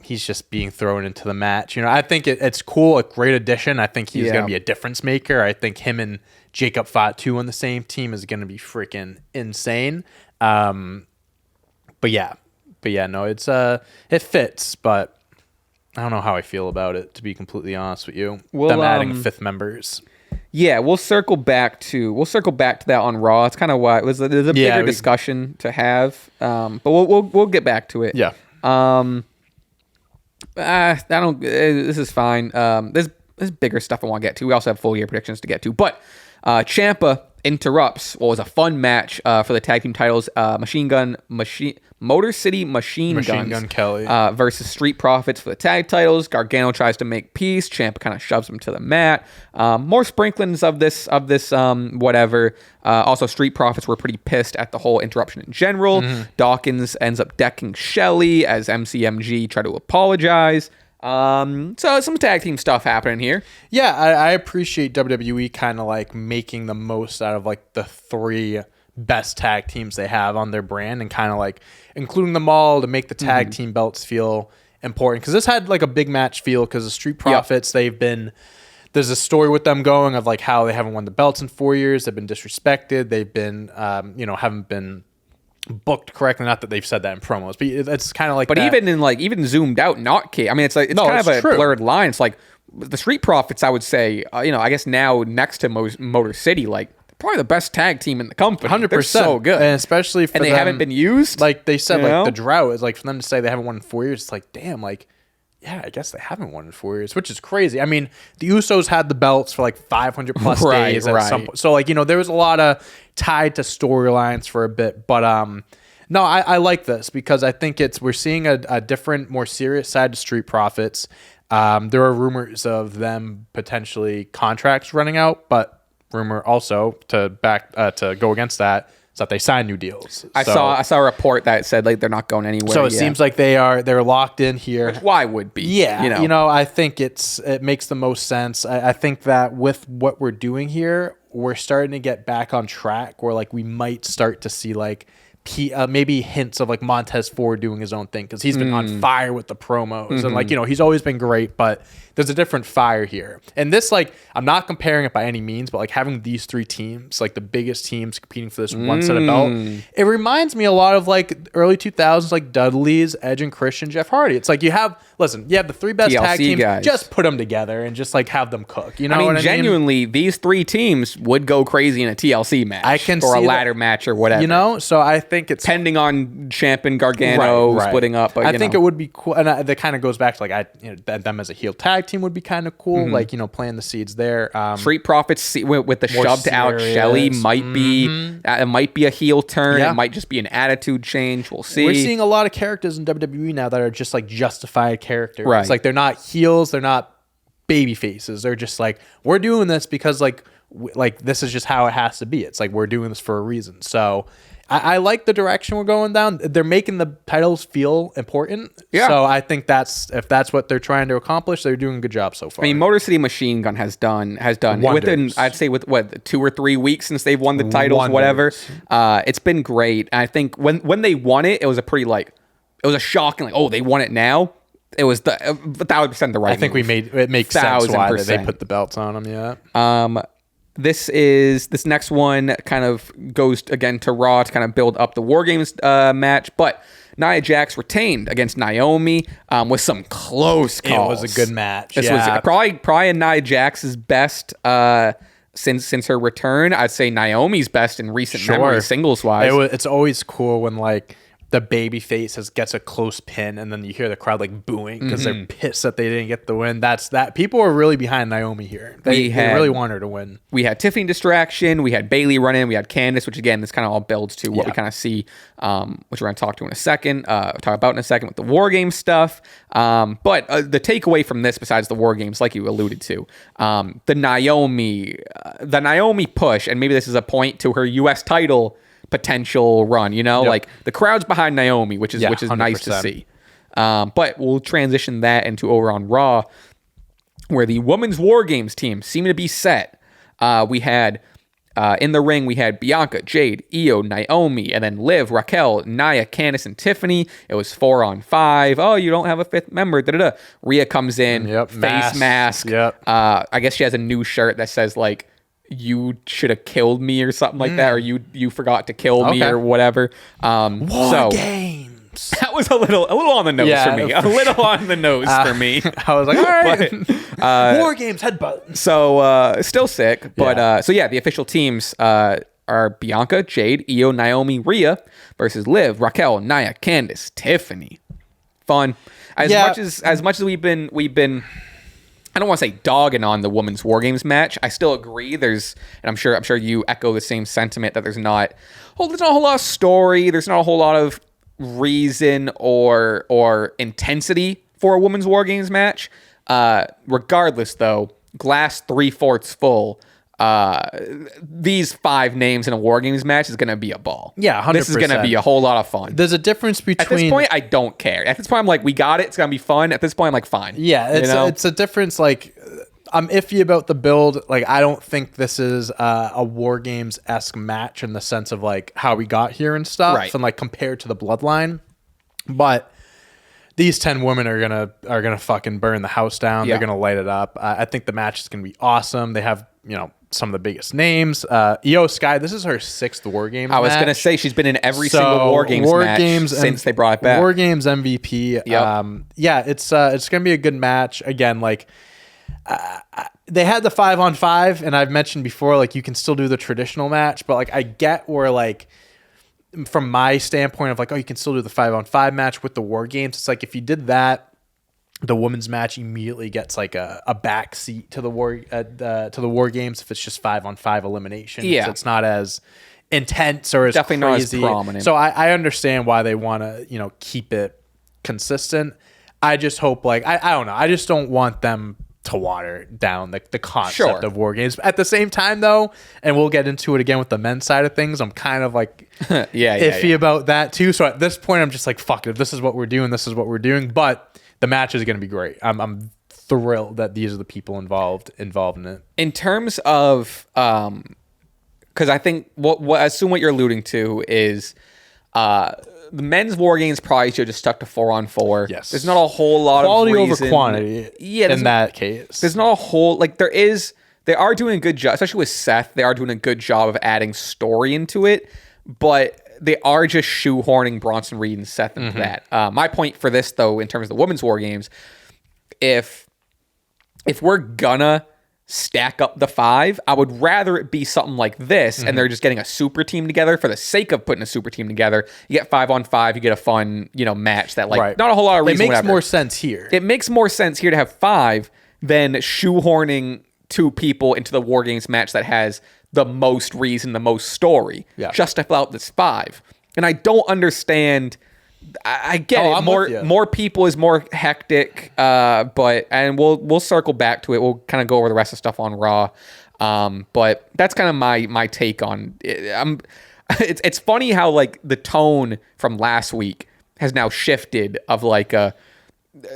S2: he's just being thrown into the match. I think it's cool, a great addition. I think he's going to be a difference maker. I think him and Jacob Fatu on the same team is going to be freaking insane. But no, it fits, but I don't know how I feel about it, to be completely honest with you. Them adding fifth members.
S1: Yeah, we'll circle back to that on Raw. It's kind of why there's a bigger discussion to have. But we'll get back to it.
S2: Yeah.
S1: This is fine. There's bigger stuff I want to get to. We also have full year predictions to get to. But Ciampa interrupts what was a fun match for the tag team titles. Motor City Machine Gun
S2: Kelly
S1: versus Street Profits for the tag titles. Gargano tries to make peace. Ciampa kind of shoves him to the mat. More sprinklings of this whatever. Also, Street Profits were pretty pissed at the whole interruption in general. Dawkins ends up decking Shelly as MCMG try to apologize. So some tag team stuff happening here.
S2: Yeah, I appreciate WWE kind of like making the most out of like the three best tag teams they have on their brand and kind of like including them all to make the tag team belts feel important. Because this had like a big match feel because the Street Profits, there's a story with them going of like how they haven't won the belts in 4 years. They've been disrespected. They've been, haven't been booked correctly. Not that they've said that in promos, but it's kind of like.
S1: But
S2: that.
S1: even zoomed out, not K. I mean, it's kind of a blurred line. It's like the Street Profits. I would say, I guess now next to Motor City, like probably the best tag team in the company.
S2: 100%.
S1: They're so good,
S2: and especially for
S1: and they
S2: them,
S1: haven't been used.
S2: Like they said,
S1: you know?
S2: like the drought is like for them to say they haven't won in 4 years. It's like, damn, like. Yeah, I guess they haven't won in 4 years, which is crazy. I mean, the Usos had the belts for like 500 plus days at some point. So like, you know, there was a lot of tied to storylines for a bit. But no, I like this because I think we're seeing a different, more serious side to Street Profits. There are rumors of them potentially contracts running out, but rumor also to go against that. So that they sign new deals.
S1: I saw a report that said like they're not going anywhere.
S2: So it seems like they're locked in here.
S1: Which why would be?
S2: Yeah, you know, I think it makes the most sense. I think that with what we're doing here, we're starting to get back on track where like we might start to see like maybe hints of like Montez Ford doing his own thing because he's been on fire with the promos and like, you know, he's always been great, but there's a different fire here. And this, like, I'm not comparing it by any means, but like having these three teams, like the biggest teams competing for this one set of belt, it reminds me a lot of like early 2000s, like Dudley's, Edge and Christian, Jeff Hardy. It's like you have the three best
S1: TLC
S2: tag teams,
S1: guys.
S2: Just put them together and just like have them cook. You know,
S1: I mean,
S2: what
S1: genuinely, these three teams would go crazy in a TLC match.
S2: I can
S1: or
S2: see
S1: a ladder match or whatever.
S2: You know, so I think it's
S1: depending on Ciampa and Gargano splitting up. But,
S2: I think it would be cool, and that kind of goes back to like them as a heel tag team would be kind of cool. Like, you know, playing the seeds there.
S1: Street Profits with the shove to Alex Shelley might be it might be a heel turn.
S2: Yeah.
S1: It might just be an attitude change. We'll see.
S2: We're seeing a lot of characters in WWE now that are just like justified characters.
S1: Right.
S2: It's like they're not heels, they're not baby faces. They're just like, we're doing this because like this is just how it has to be. It's like we're doing this for a reason. So I like the direction we're going down. They're making the titles feel important.
S1: Yeah.
S2: So I think if that's what they're trying to accomplish, they're doing a good job so far.
S1: I mean, Motor City Machine Gun has done
S2: Wonders.
S1: within, I'd say, with what 2 or 3 weeks since they've won the titles,
S2: Wonders.
S1: whatever. It's been great. And I think when they won it, it was it was a shocking like, oh, they won it now. It was 1,000% the right.
S2: I think
S1: move.
S2: it makes sense why
S1: 1,000%.
S2: they put the belts on them. Yeah.
S1: This next one kind of goes again to Raw to kind of build up the WarGames match, but Nia Jax retained against Naomi with some close calls.
S2: It was a good match.
S1: This was probably Nia Jax's best since her return. I'd say Naomi's best in recent memory, singles wise.
S2: It's always cool when like the baby face gets a close pin and then you hear the crowd like booing because they're pissed that they didn't get the win. People are really behind Naomi here. They really want her to win.
S1: We had Tiffany distraction. We had Bayley run in. We had Candice, which again, this kind of all builds to what we kind of see, which we're going to talk to in a second, talk about in a second with the WarGames stuff. But the takeaway from this, besides the WarGames, like you alluded to, the Naomi push, and maybe this is a point to her U.S. title potential run, you know, like the crowd's behind Naomi, which is 100%. Nice to see. But we'll transition that into over on Raw, where the women's WarGames team seem to be set. We had in the ring, we had Bianca, Jade, Io, Naomi, and then Liv, Raquel, Nia, Candice, and Tiffany. It was 4-on-5. Oh, you don't have a fifth member. Rhea comes in, face mask. I guess she has a new shirt that says like, you should have killed me or something like that, or you forgot to kill me or whatever.
S2: WarGames.
S1: That was a little on the nose for me. A little on the nose for me.
S2: I was like, all right. WarGames headbutt.
S1: So still sick, but the official teams are Bianca, Jade, Io, Naomi, Rhea versus Liv, Raquel, Nia, Candice, Tiffany. Fun. As much as we've been I don't want to say dogging on the women's WarGames match. I still agree. And I'm sure you echo the same sentiment that there's not a whole lot of story. There's not a whole lot of reason or intensity for a women's WarGames match. Regardless, though, glass 3/4 full. These 5 names in a WarGames match is going to be a ball.
S2: Yeah, 100%.
S1: This is going to be a whole lot of fun.
S2: There's a difference between...
S1: At this point, I don't care. At this point, I'm like, we got it. It's going to be fun. At this point, I'm like, fine.
S2: Yeah, it's a difference. Like, I'm iffy about the build. Like, I don't think this is a WarGames-esque match in the sense of, like, how we got here and stuff.
S1: Right.
S2: And, like, compared to the Bloodline. But... these 10 women are gonna fucking burn the house down.
S1: Yeah.
S2: They're gonna light it up. I think the match is gonna be awesome. They have some of the biggest names. Io Sky. This is her 6th WarGames.
S1: I was gonna say she's been in every single WarGames match since they brought it back.
S2: WarGames MVP.
S1: Yep.
S2: It's gonna be a good match. Again, like they had the 5-on-5, and I've mentioned before, like, you can still do the traditional match, but like I get where, like, from my standpoint of like, oh, you can still do the 5-on-5 match with the WarGames. It's like if you did that, the women's match immediately gets like a back seat to the WarGames if it's just 5-on-5 elimination.
S1: Yeah,
S2: so it's not as intense or as
S1: definitely
S2: crazy.
S1: Not as prominent.
S2: So I understand why they want to, you know, keep it consistent. I just hope, like, I don't know. I just don't want them to water down the concept of WarGames. At the same time, though, and we'll get into it again with the men's side of things, I'm kind of like iffy about that too. So at this point, I'm just like, fuck it. If this is what we're doing, this is what we're doing. But the match is going to be great. I'm thrilled that these are the people involved in it.
S1: In terms of, because I think what I assume what you're alluding to is, the men's WarGames probably should have just stuck to 4-on-4.
S2: Yes.
S1: There's not a whole lot
S2: quality
S1: of reason.
S2: over quantity. Yeah, in that case,
S1: there's not a whole, like, they are doing a good job, especially with Seth. They are doing a good job of adding story into it, but they are just shoehorning Bronson Reed and Seth into that. My point for this, though, in terms of the women's WarGames, if we're gonna stack up the 5, I would rather it be something like this, and they're just getting a super team together for the sake of putting a super team together. You get 5-on-5, you get a fun, you know, match that, like, not a whole lot of reason.
S2: It makes more sense here.
S1: It makes more sense here to have 5 than shoehorning 2 people into the WarGames match that has the most reason, the most story, just to fill out this 5. And I don't understand. I get it. More people is more hectic, but we'll circle back to it. We'll kind of go over the rest of the stuff on Raw, but that's kind of my take on it. It's funny how, like, the tone from last week has now shifted of, like, at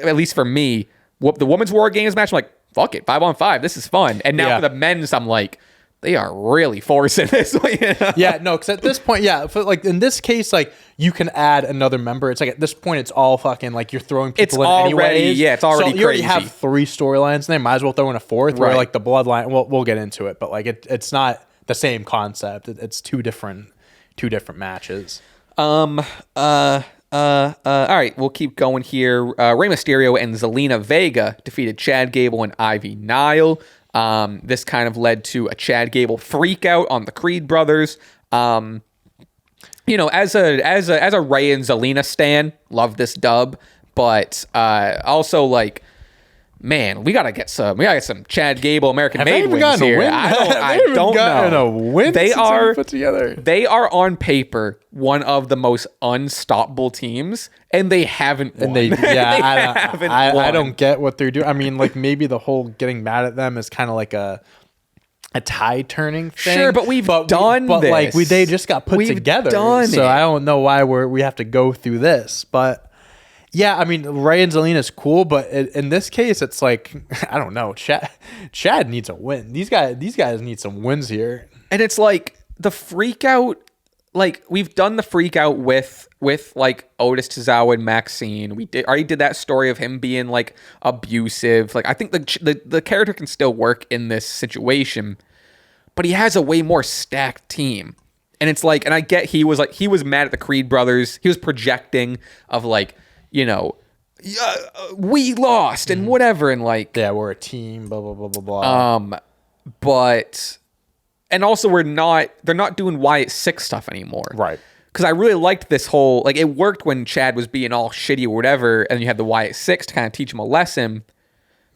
S1: least for me, the women's WarGames match, I'm like, fuck it, 5-on-5, this is fun. And now for the men's, I'm like, they are really forcing this. You know?
S2: Yeah, no, because at this point, for, like, in this case, like, you can add another member. It's like at this point, it's all fucking, like, you're throwing people in anyways.
S1: Yeah, it's already
S2: so you already
S1: crazy.
S2: have 3 storylines, and they might as well throw in a 4th, where, like, the bloodline. We'll get into it, but, like, it's not the same concept. It's two different matches.
S1: All right, we'll keep going here. Rey Mysterio and Zelina Vega defeated Chad Gable and Ivy Nile. This kind of led to a Chad Gable freak out on the Creed brothers. You know, as a Rey and Zelina stan, love this dub, but also, like, man, we gotta get some Chad Gable American Made wins here. I don't know.
S2: A win
S1: they are
S2: put together.
S1: They are on paper one of the most unstoppable teams, and they haven't won.
S2: And I don't get what they're doing. I mean, like, maybe the whole getting mad at them is kind of like a tide turning thing.
S1: Sure, but we've done this.
S2: But, like, they just got put together. So I don't know why we have to go through this, but. Yeah, I mean, Rey and Zelina is cool, but in this case, it's like, I don't know. Chad needs a win. These guys need some wins here.
S1: And it's like the freak out, like, we've done the freak out with like Otis Tozawa and Maxine. We already did that story of him being, like, abusive. Like, I think the character can still work in this situation, but he has a way more stacked team. And it's like, and I get he was mad at the Creed brothers. He was projecting of, like, you know, we lost and whatever, and, like,
S2: we're a team, blah blah blah blah blah.
S1: But, and also they're not doing Wyatt Six stuff anymore,
S2: right?
S1: Because I really liked this whole, like, it worked when Chad was being all shitty or whatever, and you had the Wyatt Six to kind of teach him a lesson.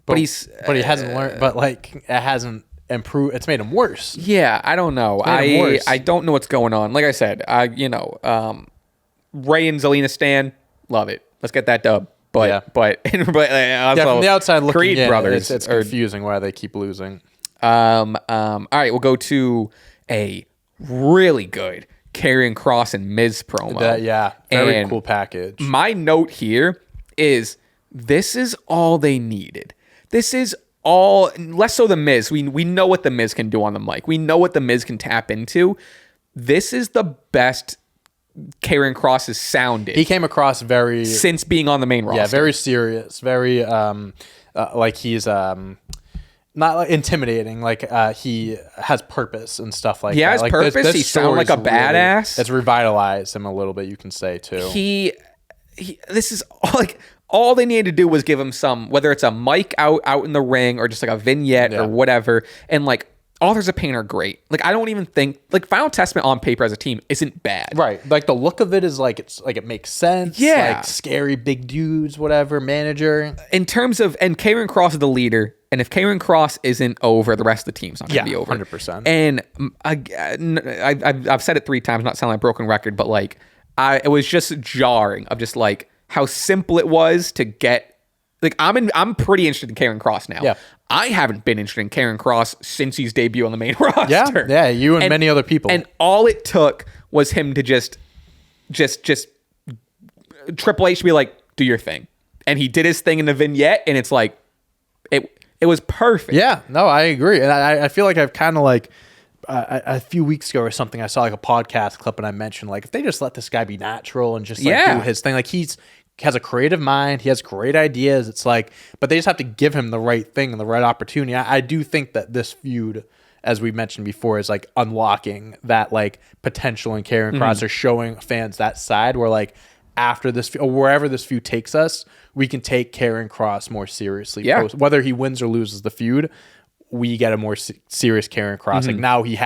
S1: But he
S2: hasn't learned. But, like, it hasn't improved. It's made him worse.
S1: Yeah, I don't know. I don't know what's going on. Like I said, Rey and Zelina stan, love it. Let's get that dub. But also,
S2: from the outside looking
S1: Creed
S2: in,
S1: brothers,
S2: it's confusing why they keep losing.
S1: All right, we'll go to a really good Karrion Kross and Miz promo.
S2: Very cool package.
S1: My note here is this is all they needed. This is all, less so the Miz. We know what the Miz can do on the mic. We know what the Miz can tap into. This is the best Karrion Kross has sounded.
S2: He came across very,
S1: since being on the main roster.
S2: Yeah, very serious, very like he's not like intimidating. Like he has purpose and stuff like that.
S1: He has purpose. This he sounds like a badass.
S2: It's revitalized him a little bit. You can say too.
S1: This is like all they needed to do was give him some, whether it's a mic out in the ring or just like a vignette or whatever. And like, Authors of Pain are great. Like, I don't even think, like, Final Testament on paper as a team isn't bad.
S2: Right. Like, the look of it is like, it's like, it makes sense.
S1: Yeah.
S2: Like, scary big dudes, whatever, manager.
S1: In terms of, and Karrion Kross is the leader. And if Karrion Kross isn't over, the rest of the team's not going to be over.
S2: 100%.
S1: And I've said it 3 times, not sounding like a broken record, but like, it was just jarring of just like how simple it was to get. Like, I'm pretty interested in Karrion Kross now.
S2: Yeah.
S1: I haven't been interested in Karrion Kross since his debut on the main roster.
S2: Yeah, you and many other people.
S1: And all it took was him to just Triple H to be like, do your thing. And he did his thing in the vignette, and it's like, it was perfect.
S2: Yeah, no, I agree. And I feel like I've kind of like, a few weeks ago or something, I saw like a podcast clip, and I mentioned like, if they just let this guy be natural and just like do his thing, like he has a creative mind, he has great ideas. It's like, but they just have to give him the right thing and the right opportunity. I do think that this feud, as we mentioned before, is like unlocking that like potential in Karrion Kross, or showing fans that side where like after this or wherever this feud takes us, we can take Karrion Kross more seriously.
S1: Yeah.
S2: Whether he wins or loses the feud, we get a more serious Karrion Kross. Like now we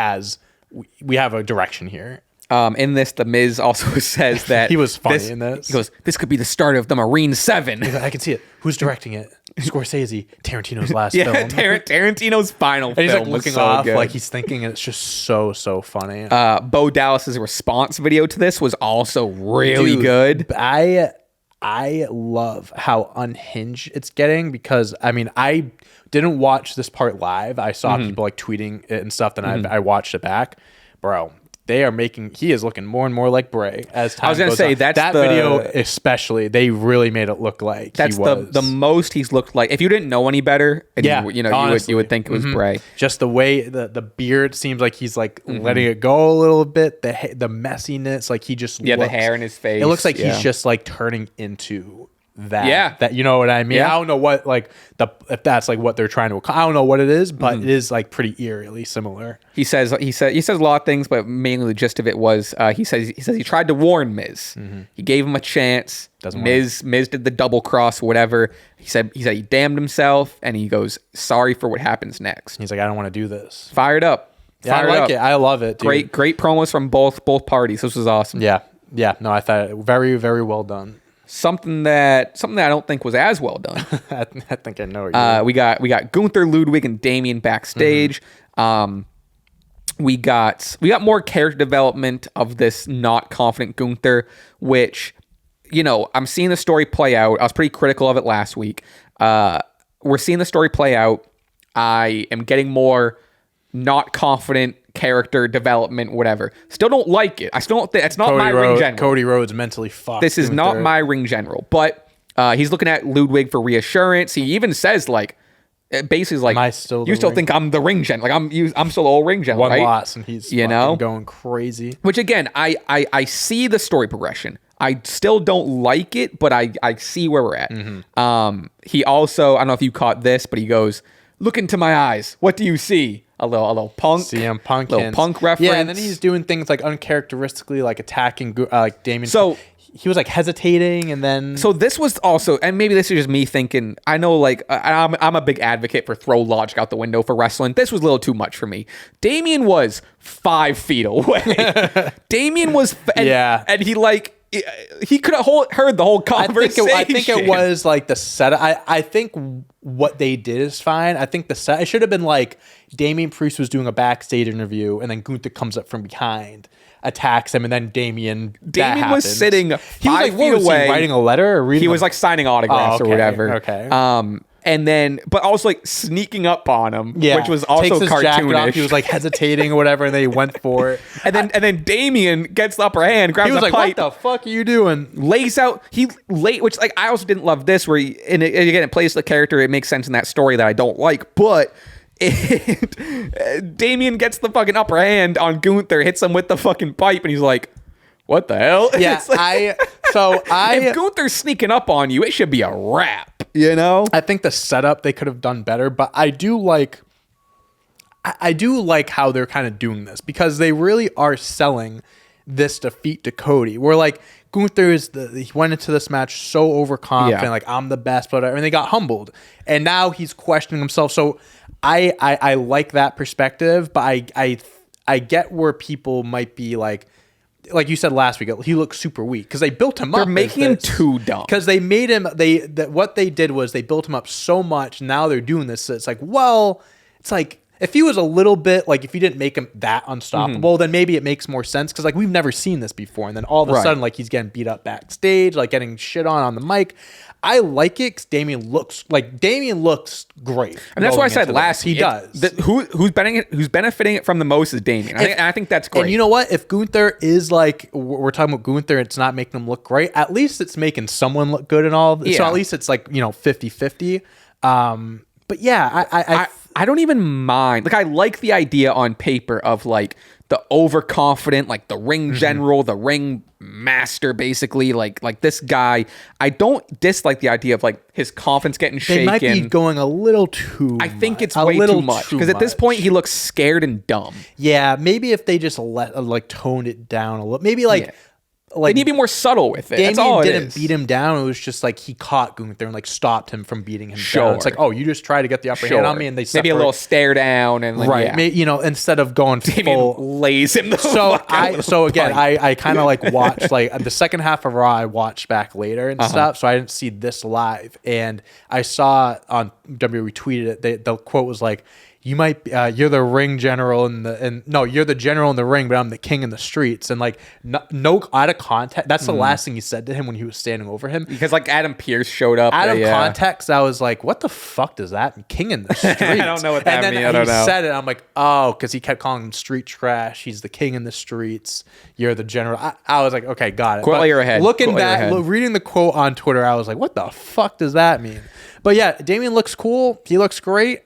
S2: have a direction here.
S1: In this, the Miz also says that
S2: he was funny in this.
S1: He goes, "This could be the start of the Marine 7."
S2: I can see it. Who's directing it? Scorsese. Tarantino's last film.
S1: Tarantino's final
S2: and he's
S1: film
S2: like looking
S1: was so
S2: off,
S1: good.
S2: like he's thinking, and it's just so funny.
S1: Bo Dallas's response video to this was also really good.
S2: I love how unhinged it's getting, because I mean, I didn't watch this part live. I saw people like tweeting it and stuff, then I watched it back. Bro, he is looking more and more like Bray as time goes on.
S1: I was going to say,
S2: that video especially, they really made it look like
S1: that's
S2: he was.
S1: the most he's looked like. If you didn't know any better, and you would think it was Bray.
S2: Just the way the beard seems like he's like letting it go a little bit. The messiness, like he just
S1: the hair in his face.
S2: It looks like he's just like turning into that you know what I mean. I don't know what like if that's like what they're trying to I don't know what it is, but it is like pretty eerily similar. He says
S1: a lot of things, but mainly the gist of it was he says he tried to warn Miz. He gave him a chance. Miz did the double cross, whatever. He said he damned himself, and he goes, sorry for what happens next.
S2: He's like, I don't want to do this.
S1: Fired up.
S2: Yeah, I like it. I love it, dude.
S1: Great promos from both parties. This was awesome.
S2: Yeah. No, I thought it very, very well done.
S1: Something that I don't think was as well done.
S2: I think I know what
S1: we got Gunther, Ludwig, and Damian backstage. We got more character development of this not confident Gunther, which, I'm seeing the story play out. I was pretty critical of it last week. We're seeing the story play out. I am getting more not confident character development, whatever. Still don't like it. I still don't think it's not my ring general.
S2: Cody Rhodes mentally fucked.
S1: This is not my ring general, but he's looking at Ludwig for reassurance. He even says like, basically like, you still think I'm the ring general? Like I'm still the old ring general, right?
S2: One loss and he's going crazy.
S1: Which again, I see the story progression. I still don't like it, but I see where we're at. He also, I don't know if you caught this, but he goes, "Look into my eyes. What do you see?" A little punk,
S2: CM Punk,
S1: little punk reference.
S2: Yeah, and then he's doing things like uncharacteristically, like attacking, like Damian. So he was like hesitating, and then.
S1: So this was also, and maybe this is just me thinking. I know, like I'm a big advocate for throw logic out the window for wrestling. This was a little too much for me. Damian was 5 feet away. Damian was, and he like. He could have heard the whole conversation.
S2: I think it was like the setup. I think what they did is fine. I think it should have been like Damian Priest was doing a backstage interview, and then Gunther comes up from behind, attacks him, and then Damian was
S1: sitting 5 feet away,
S2: writing a letter or reading.
S1: He was like signing autographs or whatever.
S2: Okay.
S1: And then, but also like sneaking up on him, which was also cartoonish.
S2: He was like hesitating or whatever, and then he went for it.
S1: and then Damian gets the upper hand, grabs the pipe.
S2: What the fuck are you doing?
S1: Lays out. Which like I also didn't love this. Where again, it plays the character. It makes sense in that story that I don't like, but. Damian gets the fucking upper hand on Gunther, hits him with the fucking pipe, and he's like, "What the hell?"
S2: Yeah,
S1: like, if Gunther's sneaking up on you, it should be a wrap.
S2: I think the setup they could have done better, but I do like how they're kind of doing this, because they really are selling this defeat to Cody. We're like, Gunther he went into this match so overconfident, like I'm the best, but and they got humbled, and now he's questioning himself. So I like that perspective, but I get where people might be like you said last week, he looks super weak because they built him up.
S1: They're making him too dumb
S2: because they made him. What they did was they built him up so much. Now they're doing this. So it's like, well, it's like. If he was a little bit like if you didn't make him that unstoppable, then maybe it makes more sense because like we've never seen this before, and then all of a sudden like he's getting beat up backstage, like getting shit on the mic. I like it because Damian looks great,
S1: and that's why I said last
S2: he does.
S1: Who's benefiting it from the most is Damian. I think that's great.
S2: And you know what? If Gunther is like we're talking about Gunther, it's not making him look great. At least it's making someone look good and all. So at least it's like 50-50. But yeah,
S1: I don't even mind. Like, I like the idea on paper of like the overconfident, like the ring general, the ring master, basically. Like this guy. I don't dislike the idea of like his confidence getting shaken.
S2: They might be going a little too.
S1: I think it's way too much because at this point he looks scared and dumb.
S2: Yeah, maybe if they just toned it down a little, maybe like.
S1: Yeah. Like, they need to be more subtle with it. That's all it
S2: didn't beat him down. It was just like he caught Gunther and like stopped him from beating him down. It's like, oh, you just try to get the upper hand on me, and they
S1: maybe a little stare down and like,
S2: right. Maybe, instead of going full
S1: lays him.
S2: I kind of like watched like the second half of Raw. I watched back later and stuff, so I didn't see this live. And I saw on WWE tweeted it. The quote was like, you might be, you're the ring general you're the general in the ring, but I'm the king in the streets. And like no out of context. That's the last thing he said to him when he was standing over him.
S1: Because like Adam Pearce showed up.
S2: Out of context, I was like, what the fuck does that mean? King in the streets?
S1: I don't know what that means.
S2: And then he said it. I'm like, oh, because he kept calling him street trash. He's the king in the streets. You're the general. I was like, okay, got it.
S1: Quote your head.
S2: Reading the quote on Twitter, I was like, what the fuck does that mean? But yeah, Damian looks cool. He looks great.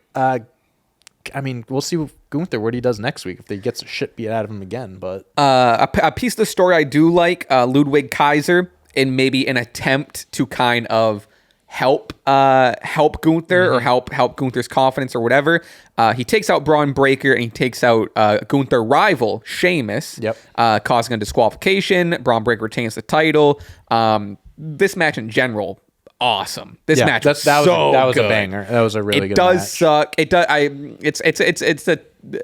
S2: I mean, we'll see Gunther what he does next week if he gets shit beat out of him again. But
S1: a piece of the story I do like, Ludwig Kaiser, in maybe an attempt to kind of help Gunther or help Gunther's confidence or whatever. He takes out Braun Breaker and he takes out Gunther rival Sheamus, causing a disqualification. Braun Breaker retains the title. This match in general. Awesome. This match that was
S2: a banger. That was a really good
S1: match. It
S2: does
S1: suck. It does.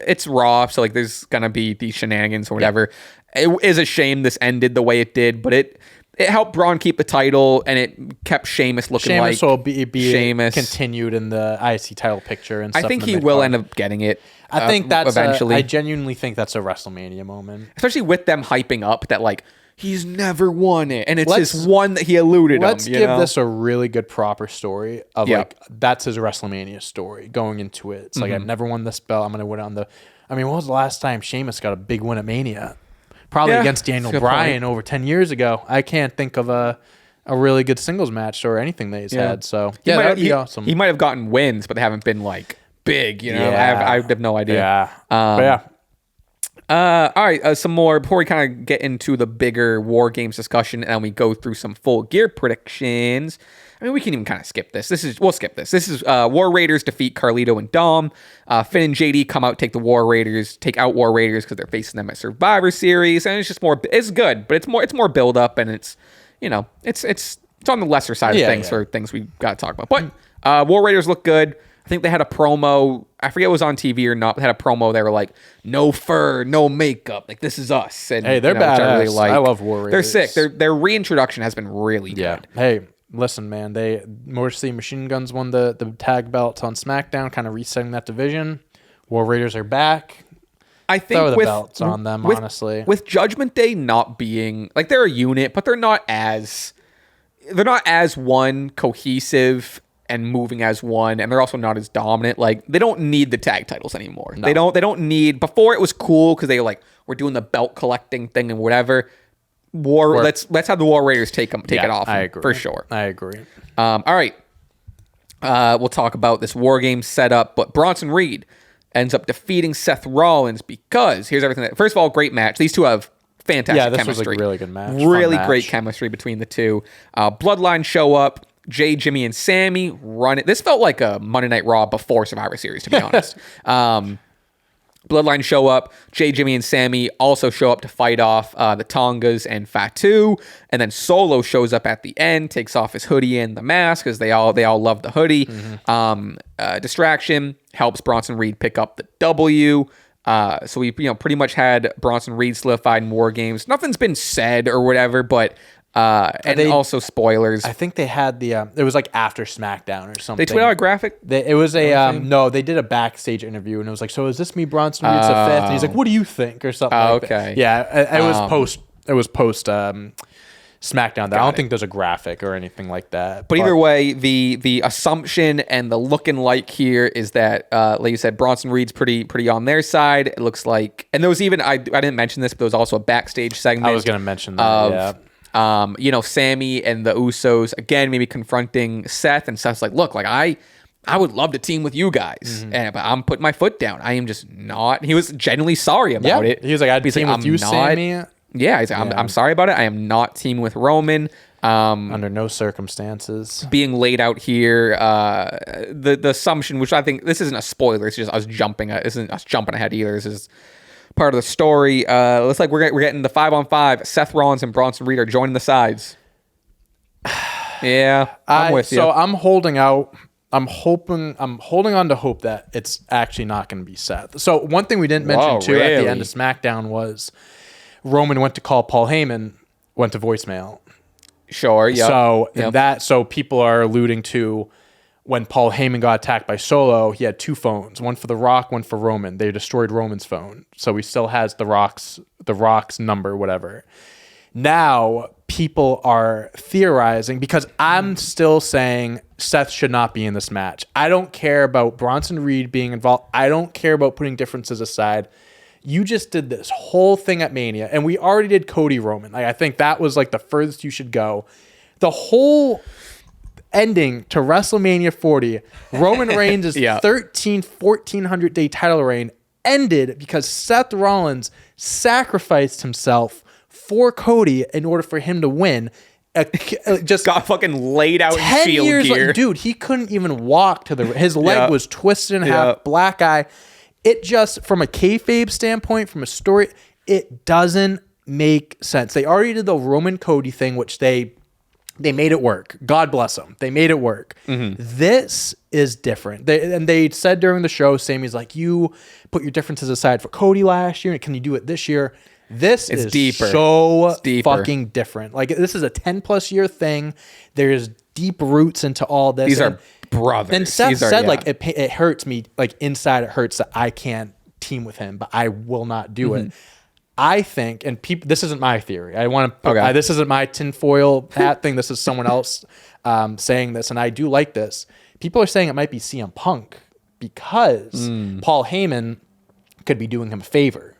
S1: It's Raw, so like there's gonna be these shenanigans or whatever. It is a shame this ended the way it did, but it helped Braun keep the title and it kept Sheamus looking
S2: Sheamus
S1: like
S2: will be
S1: Sheamus
S2: continued in the IC title picture and stuff.
S1: I think he will end up getting it.
S2: I think that's
S1: eventually.
S2: I genuinely think that's a WrestleMania moment,
S1: especially with them hyping up that like. He's never won it, and it's his one that he eluded.
S2: Let's give this a really good proper story of like that's his WrestleMania story going into it. It's like I've never won this belt. I'm gonna win it on the. I mean, when was the last time Sheamus got a big win at Mania? Probably against Daniel Bryan over 10 years ago. I can't think of a really good singles match or anything that he's had. So that would be awesome.
S1: He might have gotten wins, but they haven't been like big. I have no idea.
S2: Yeah, but yeah.
S1: All right, some more before we kind of get into the bigger WarGames discussion and we go through some full gear predictions. I mean, we can even kind of skip this. We'll skip this. This is War Raiders defeat Carlito and Dom. Finn and JD come out, take out War Raiders because they're facing them at Survivor Series, and it's just more. It's good, but it's more build up, and it's it's on the lesser side of things for things we got to talk about. But War Raiders look good. I think they had a promo. I forget it was on TV or not. They had a promo. They were like, no fur, no makeup. Like, this is us. And,
S2: hey, they're badass. I really like. I love War Raiders.
S1: They're sick. Their reintroduction has been really good.
S2: Hey, listen, man. Motor City Machine Guns won the tag belts on SmackDown, kind of resetting that division. War Raiders are back.
S1: I think
S2: throw the belts on them, honestly.
S1: With Judgment Day not being like they're a unit, but they're not as one cohesive and moving as one, and they're also not as dominant. Like, they don't need the tag titles anymore. No. They don't need. Before it was cool because they we're doing the belt collecting thing and whatever. Let's have the War Raiders take it off.
S2: I agree
S1: for sure.
S2: I agree.
S1: All right. We'll talk about this WarGames setup, but Bronson Reed ends up defeating Seth Rollins because here's everything. First of all, great match. These two have fantastic chemistry.
S2: This was a really good match.
S1: Really great chemistry between the two. Bloodline show up. Jay, Jimmy, and Sami run it. This felt like a Monday Night Raw before Survivor Series, to be honest. Bloodline show up. Jay, Jimmy, and Sami also show up to fight off the Tongas and Fatu. And then Solo shows up at the end, takes off his hoodie and the mask because they all love the hoodie. Distraction helps Bronson Reed pick up the W. So we pretty much had Bronson Reed solidified in WarGames. Nothing's been said or whatever, but also spoilers.
S2: I think they had it was like after SmackDown or something.
S1: They tweeted out a graphic?
S2: It was no, they did a backstage interview and it was like, so is this me, Bronson Reed's the fifth? And he's like, what do you think? Or something like that. Yeah, it was post SmackDown. I don't think there's a graphic or anything like that.
S1: But either way, the assumption and the looking like here is that, like you said, Bronson Reed's pretty on their side. It looks like, and there was even, I didn't mention this, but there was also a backstage segment.
S2: I was going to mention that,
S1: Sami and the Usos again maybe confronting Seth, and Seth's like, look, like I would love to team with you guys, but I'm putting my foot down. I am just not. He was genuinely sorry about it.
S2: He was like, I'd team with you, Sami.
S1: Yeah, he's like, I'm sorry about it. I am not teaming with Roman.
S2: Under no circumstances.
S1: Being laid out here, the assumption, which I think this isn't a spoiler, it's just us jumping. This isn't us jumping ahead either. This is part of the story. Looks like we're getting the 5-on-5. Seth Rollins and Bronson Reed are joining the sides. Yeah, I'm with you.
S2: So I'm holding out. I'm holding on to hope that it's actually not going to be Seth. So one thing we didn't mention too at the end of SmackDown was Roman went to call Paul Heyman, went to voicemail.
S1: Sure. Yeah.
S2: So people are alluding to when Paul Heyman got attacked by Solo, he had two phones, one for The Rock, one for Roman. They destroyed Roman's phone. So he still has The Rock's number, whatever. Now people are theorizing because I'm still saying Seth should not be in this match. I don't care about Bronson Reed being involved. I don't care about putting differences aside. You just did this whole thing at Mania, and we already did Cody Roman. Like, I think that was like the furthest you should go. The whole ending to WrestleMania 40, Roman Reigns' 1,400 day title reign ended because Seth Rollins sacrificed himself for Cody in order for him to win. Just
S1: got fucking laid out in
S2: 10
S1: Shield
S2: years
S1: gear.
S2: Dude, he couldn't even walk to his leg was twisted in half, black eye. It just, from a kayfabe standpoint, from a story, it doesn't make sense. They already did the Roman Cody thing, which they made it work. God bless them. They made it work. This is different. They said during the show, Sami's like, you put your differences aside for Cody last year, and can you do it this year? This is deeper. Fucking different. Like, this is a 10+ year thing. There's deep roots into all this.
S1: These are brothers.
S2: And Seth said, like, it hurts me, like, inside it hurts that I can't team with him, but I will not do it. I think, and this isn't my theory. I want to. This isn't my tinfoil hat thing. This is someone else saying this, and I do like this. People are saying it might be CM Punk because Paul Heyman could be doing him a favor.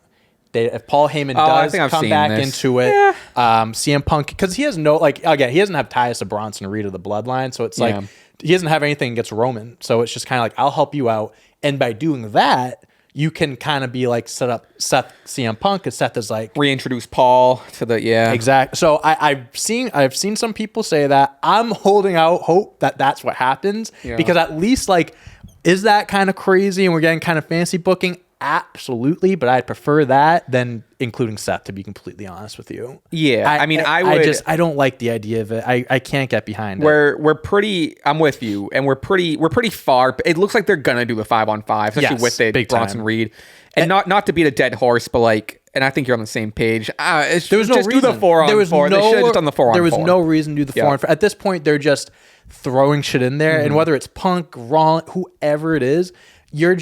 S2: If Paul Heyman does come back into it, CM Punk, because he has he doesn't have ties to Bronson Reed or the Bloodline, so it's like he doesn't have anything against Roman, so it's just kind of like, I'll help you out, and by doing that, you can kind of be like set up Seth CM Punk, because Seth is like
S1: reintroduce Paul to the
S2: exactly. So I've seen some people say that. I'm holding out hope that that's what happens, because at least, like, is that kind of crazy and we're getting kind of fancy booking? Absolutely, but I'd prefer that than including Seth, to be completely honest with you.
S1: Yeah,
S2: I don't like the idea of it. I can't get behind it.
S1: We're pretty. I'm with you, and we're pretty far. It looks like they're gonna do the 5-on-5, especially with the Bronson Reed, and not to beat a dead horse, but like, and I think you're on the same page. There was no reason. Do the 4-on-4. They should have just done the 4-on-4.
S2: There was no reason to do the 4-on-4. At this point, they're just throwing shit in there, and whether it's Punk, Rollins, whoever it is, you're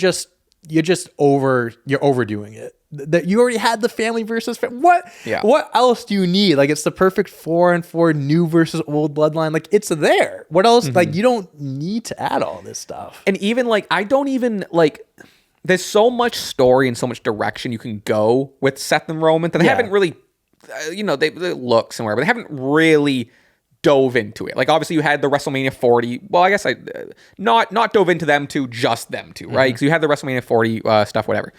S2: overdoing it. That you already had the family versus what else do you need? Like, it's the perfect 4-on-4 new versus old bloodline. Like, it's there. What else? Like, you don't need to add all this stuff.
S1: And even like, I don't even like, there's so much story and so much direction you can go with Seth and Roman that they haven't really they look somewhere, but they haven't really dove into it. Like, obviously you had the WrestleMania 40. Well, I guess I not dove into them two, just them two, right? Because you had the WrestleMania 40 stuff, whatever.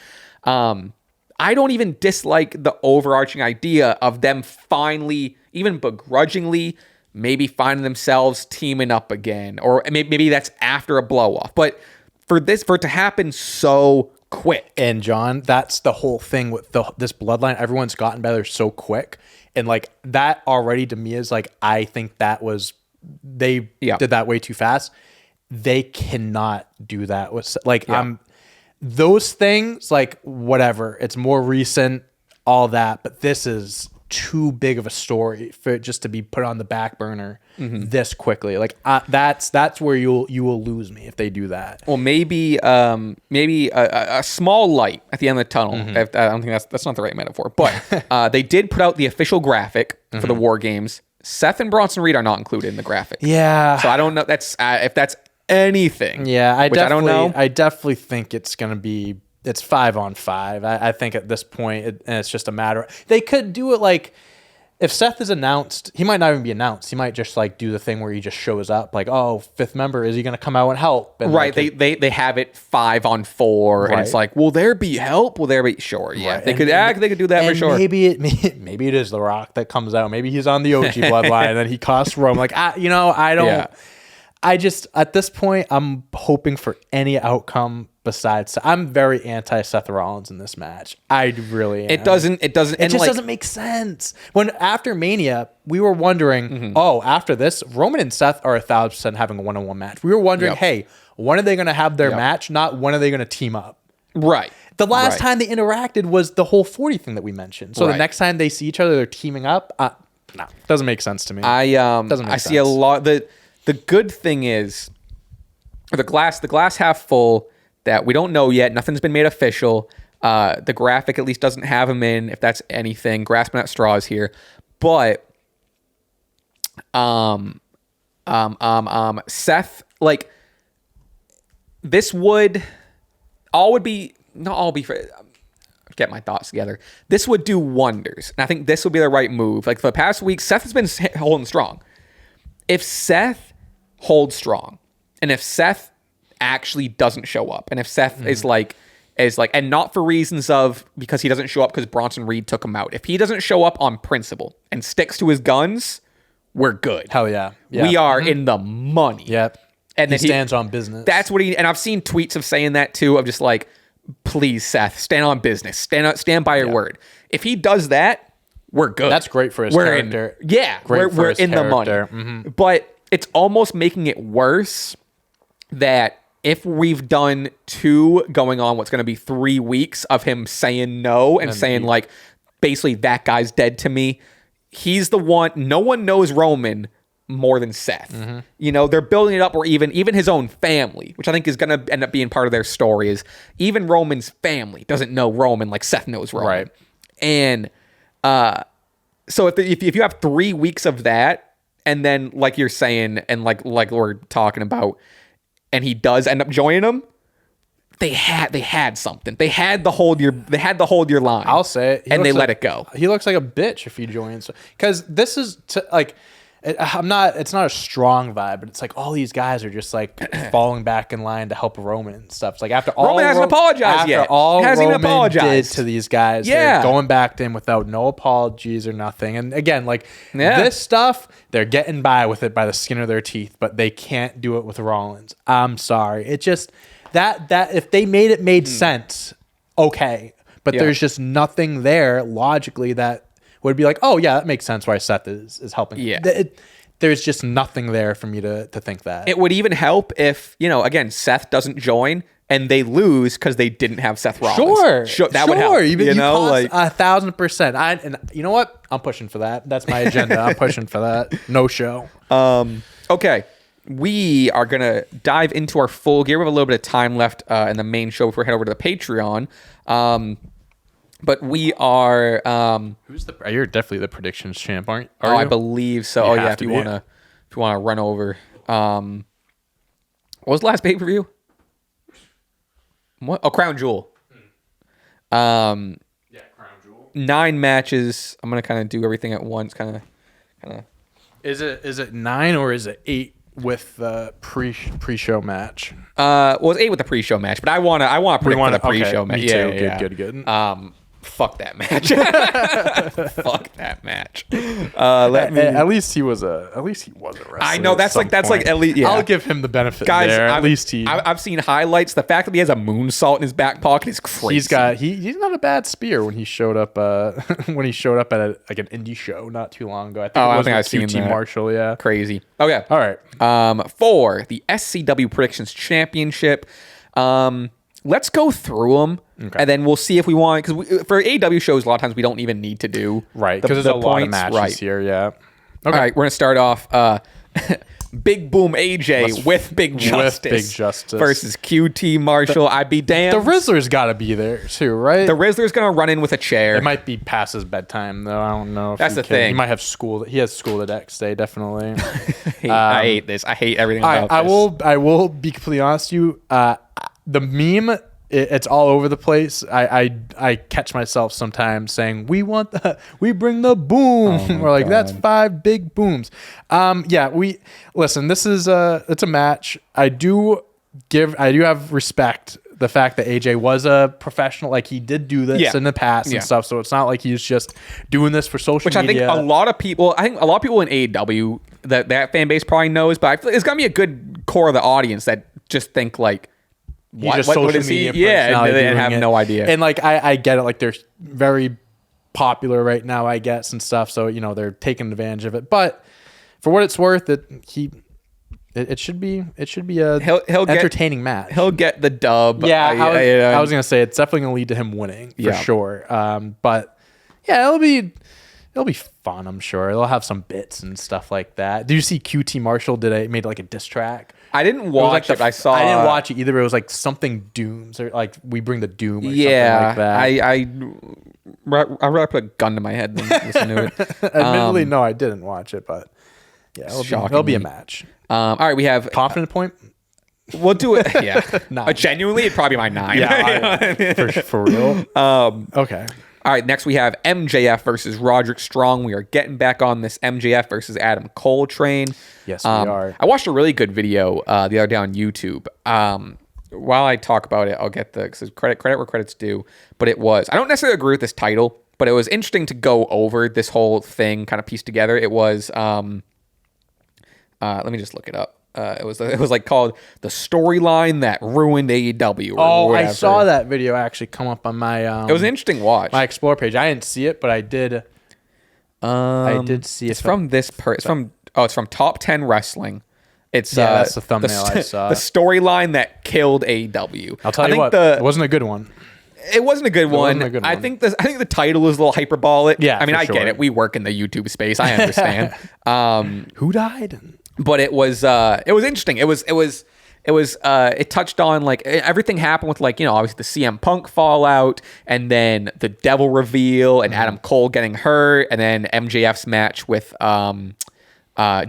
S1: I don't even dislike the overarching idea of them finally, even begrudgingly, maybe finding themselves teaming up again, or maybe that's after a blow off. But for it to happen so quick.
S2: And John, that's the whole thing with this bloodline. Everyone's gotten better so quick. And like that already to me is like, I think that was, they did that way too fast. They cannot do that with like, those things, like whatever, it's more recent, all that, but this is too big of a story for it just to be put on the back burner this quickly. Like that's where you will lose me if they do that.
S1: Well, maybe a small light at the end of the tunnel. I don't think that's not the right metaphor, but they did put out the official graphic for the War Games. Seth and Bronson Reed are not included in the graphic.
S2: Yeah.
S1: So I don't know. That's if that's anything.
S2: Yeah, I
S1: don't know.
S2: I definitely think it's gonna be. It's 5-on-5. I think at this point, it's just a matter. They could do it like if Seth is announced, he might not even be announced. He might just like do the thing where he just shows up, like, oh, fifth member, is he going to come out and help? And
S1: right. They have it 5-on-4, and it's like, will there be help? Will there be sure? Yeah,
S2: right.
S1: They could do that for sure.
S2: Maybe it is The Rock that comes out. Maybe he's on the OG bloodline, and then he costs Rome. Like I don't. Yeah. I just at this point, I'm hoping for any outcome. Besides, I'm very anti Seth Rollins in this match. I really am.
S1: It doesn't.
S2: It just doesn't make sense. When after Mania, we were wondering, after this, Roman and Seth are 1,000% having a one-on-one match. We were wondering, hey, when are they going to have their match? Not when are they going to team up?
S1: Right.
S2: The last time they interacted was the whole 40 thing that we mentioned. So the next time they see each other, they're teaming up. No, doesn't make sense to me.
S1: I see a lot. The good thing is the glass half full. That we don't know yet. Nothing's been made official. The graphic at least doesn't have him in, if that's anything. Grasping at straws here. But Seth, like, this would get my thoughts together. This would do wonders. And I think this would be the right move. Like, for the past week, Seth has been holding strong. If Seth holds strong, and if Seth actually doesn't show up, and if Seth is like and not for reasons of because he doesn't show up because Bronson Reed took him out, if he doesn't show up on principle and sticks to his guns, we're good.
S2: Hell yeah.
S1: We are in the money.
S2: Yep. And he stands on business.
S1: That's what and I've seen tweets of saying that too, of just like, please Seth, stand on business, stand by your word. If he does that, we're good.
S2: That's great for his character.
S1: We're in the money. But it's almost making it worse that if we've done 2 going on what's going to be 3 weeks of him saying no and saying like, basically that guy's dead to me. He's the one. No one knows Roman more than Seth. They're building it up, or even his own family, which I think is going to end up being part of their story, is even Roman's family doesn't know Roman like Seth knows Roman.
S2: Right.
S1: And so if you have 3 weeks of that, and then like you're saying, and like we're talking about, and he does end up joining them, they had something. They had the hold your line.
S2: I'll say it.
S1: And they let it go.
S2: He looks like a bitch if he joins, because this is it's not a strong vibe, but it's like all these guys are just like falling back in line to help Roman and stuff. It's like after all
S1: Roman hasn't apologized yet.
S2: After all
S1: hasn't
S2: Roman
S1: even apologized
S2: did to these guys, they're going back to him without no apologies or nothing. And again, like this stuff, they're getting by with it by the skin of their teeth, but they can't do it with Rollins. I'm sorry. It just that if they made sense, okay. But there's just nothing there logically that would be like, oh yeah, that makes sense why Seth is helping.
S1: Yeah.
S2: There's just nothing there for me to think that.
S1: It would even help if, again, Seth doesn't join and they lose because they didn't have Seth Rollins. Sure. That would help.
S2: You like 1,000%. And you know what? I'm pushing for that. That's my agenda. I'm pushing for that. No show.
S1: Okay. We are going to dive into our full gear. We have a little bit of time left in the main show before we head over to the Patreon. But we are.
S2: You're definitely the predictions champ, aren't you?
S1: I believe so. If you want to run over. What was the last pay per view? What? Oh, Crown Jewel.
S2: Crown Jewel.
S1: 9 matches. I'm gonna kind of do everything at once. Kind of.
S2: Is it 9 or is it 8 with the pre-show match?
S1: Well, it's 8 with the pre-show match, but I want to predict for the pre-show match.
S2: Me too. Good.
S1: Fuck that match. Fuck that match.
S2: At least he was a wrestler.
S1: I know that's like at least. Yeah.
S2: I'll give him the benefit
S1: Guys,
S2: there. At least
S1: I've seen highlights. The fact that he has a moonsault in his back pocket is crazy.
S2: He's not a bad spear when he showed up. When he showed up at an indie show not too long ago.
S1: I think I've seen that.
S2: Marshall. Yeah,
S1: crazy. Okay,
S2: all right.
S1: For the SCW Predictions Championship, let's go through them, and then we'll see if we want, because for AEW shows, a lot of times we don't even need to do
S2: because there's a lot of matches here. Yeah. Okay.
S1: All right, we're gonna start off. Big Boom AJ with Big Justice versus QT Marshall. I'd be damned.
S2: The Rizzler's got to be there too, right?
S1: The Rizzler's gonna run in with a chair.
S2: It might be past his bedtime though. I don't know.
S1: That's the thing.
S2: He might have school. He has school the next day, definitely.
S1: I hate this. I hate everything about this.
S2: I will be completely honest with you. The meme, it's all over the place. I catch myself sometimes saying, "We bring the boom," or like, "That's 5 big booms." Listen. This is it's a match. I do have respect the fact that AJ was a professional. Like, he did do this in the past and stuff. So it's not like he's just doing this for social media.
S1: Which I think a lot of people in AEW that fan base probably knows, but I feel it's gonna be a good core of the audience that just think like, what is he? Yeah, and have no idea.
S2: And like, I get it. Like, they're very popular right now, I guess, and stuff. So, they're taking advantage of it. But for what it's worth, it should be a entertaining match.
S1: He'll get the dub.
S2: Yeah, I was gonna say it's definitely gonna lead to him winning for sure. But yeah, it'll be fun. I'm sure it'll have some bits and stuff like that. Did you see QT Marshall made like a diss track?
S1: I didn't watch it. I
S2: didn't watch it either. It was like something Dooms, or like we bring the Doom, or something like that.
S1: I'd rather put a gun to my head than listen to it.
S2: Admittedly, no, I didn't watch it, but yeah, it'll be a match.
S1: All right, we have
S2: confident point.
S1: We'll do it. Yeah, genuinely, it'd probably be my 9.
S2: Yeah, for real. Okay.
S1: All right, next we have MJF versus Roderick Strong. We are getting back on this MJF versus Adam Cole train.
S2: Yes, we are.
S1: I watched a really good video the other day on YouTube. While I talk about it, I'll get cause credit where credit's due. But I don't necessarily agree with this title, but it was interesting to go over this whole thing, kind of piece together. It was, let me just look it up. It was like called The Storyline That Ruined AEW.
S2: I saw that video actually come up on my.
S1: It was an interesting watch.
S2: My Explore page. I didn't see it, but I did. I did see it.
S1: It's from this. It's from Top 10 Wrestling. It's
S2: that's the thumbnail I saw.
S1: The storyline that killed AEW.
S2: I'll tell you what. It wasn't a good one.
S1: It wasn't a good one. I think the title is a little hyperbolic.
S2: Yeah,
S1: I mean, I get it. We work in the YouTube space. I understand.
S2: Who died?
S1: But it was interesting. It touched on like everything happened with like, obviously the CM Punk fallout, and then the Devil reveal, and Adam Cole getting hurt, and then MJF's match with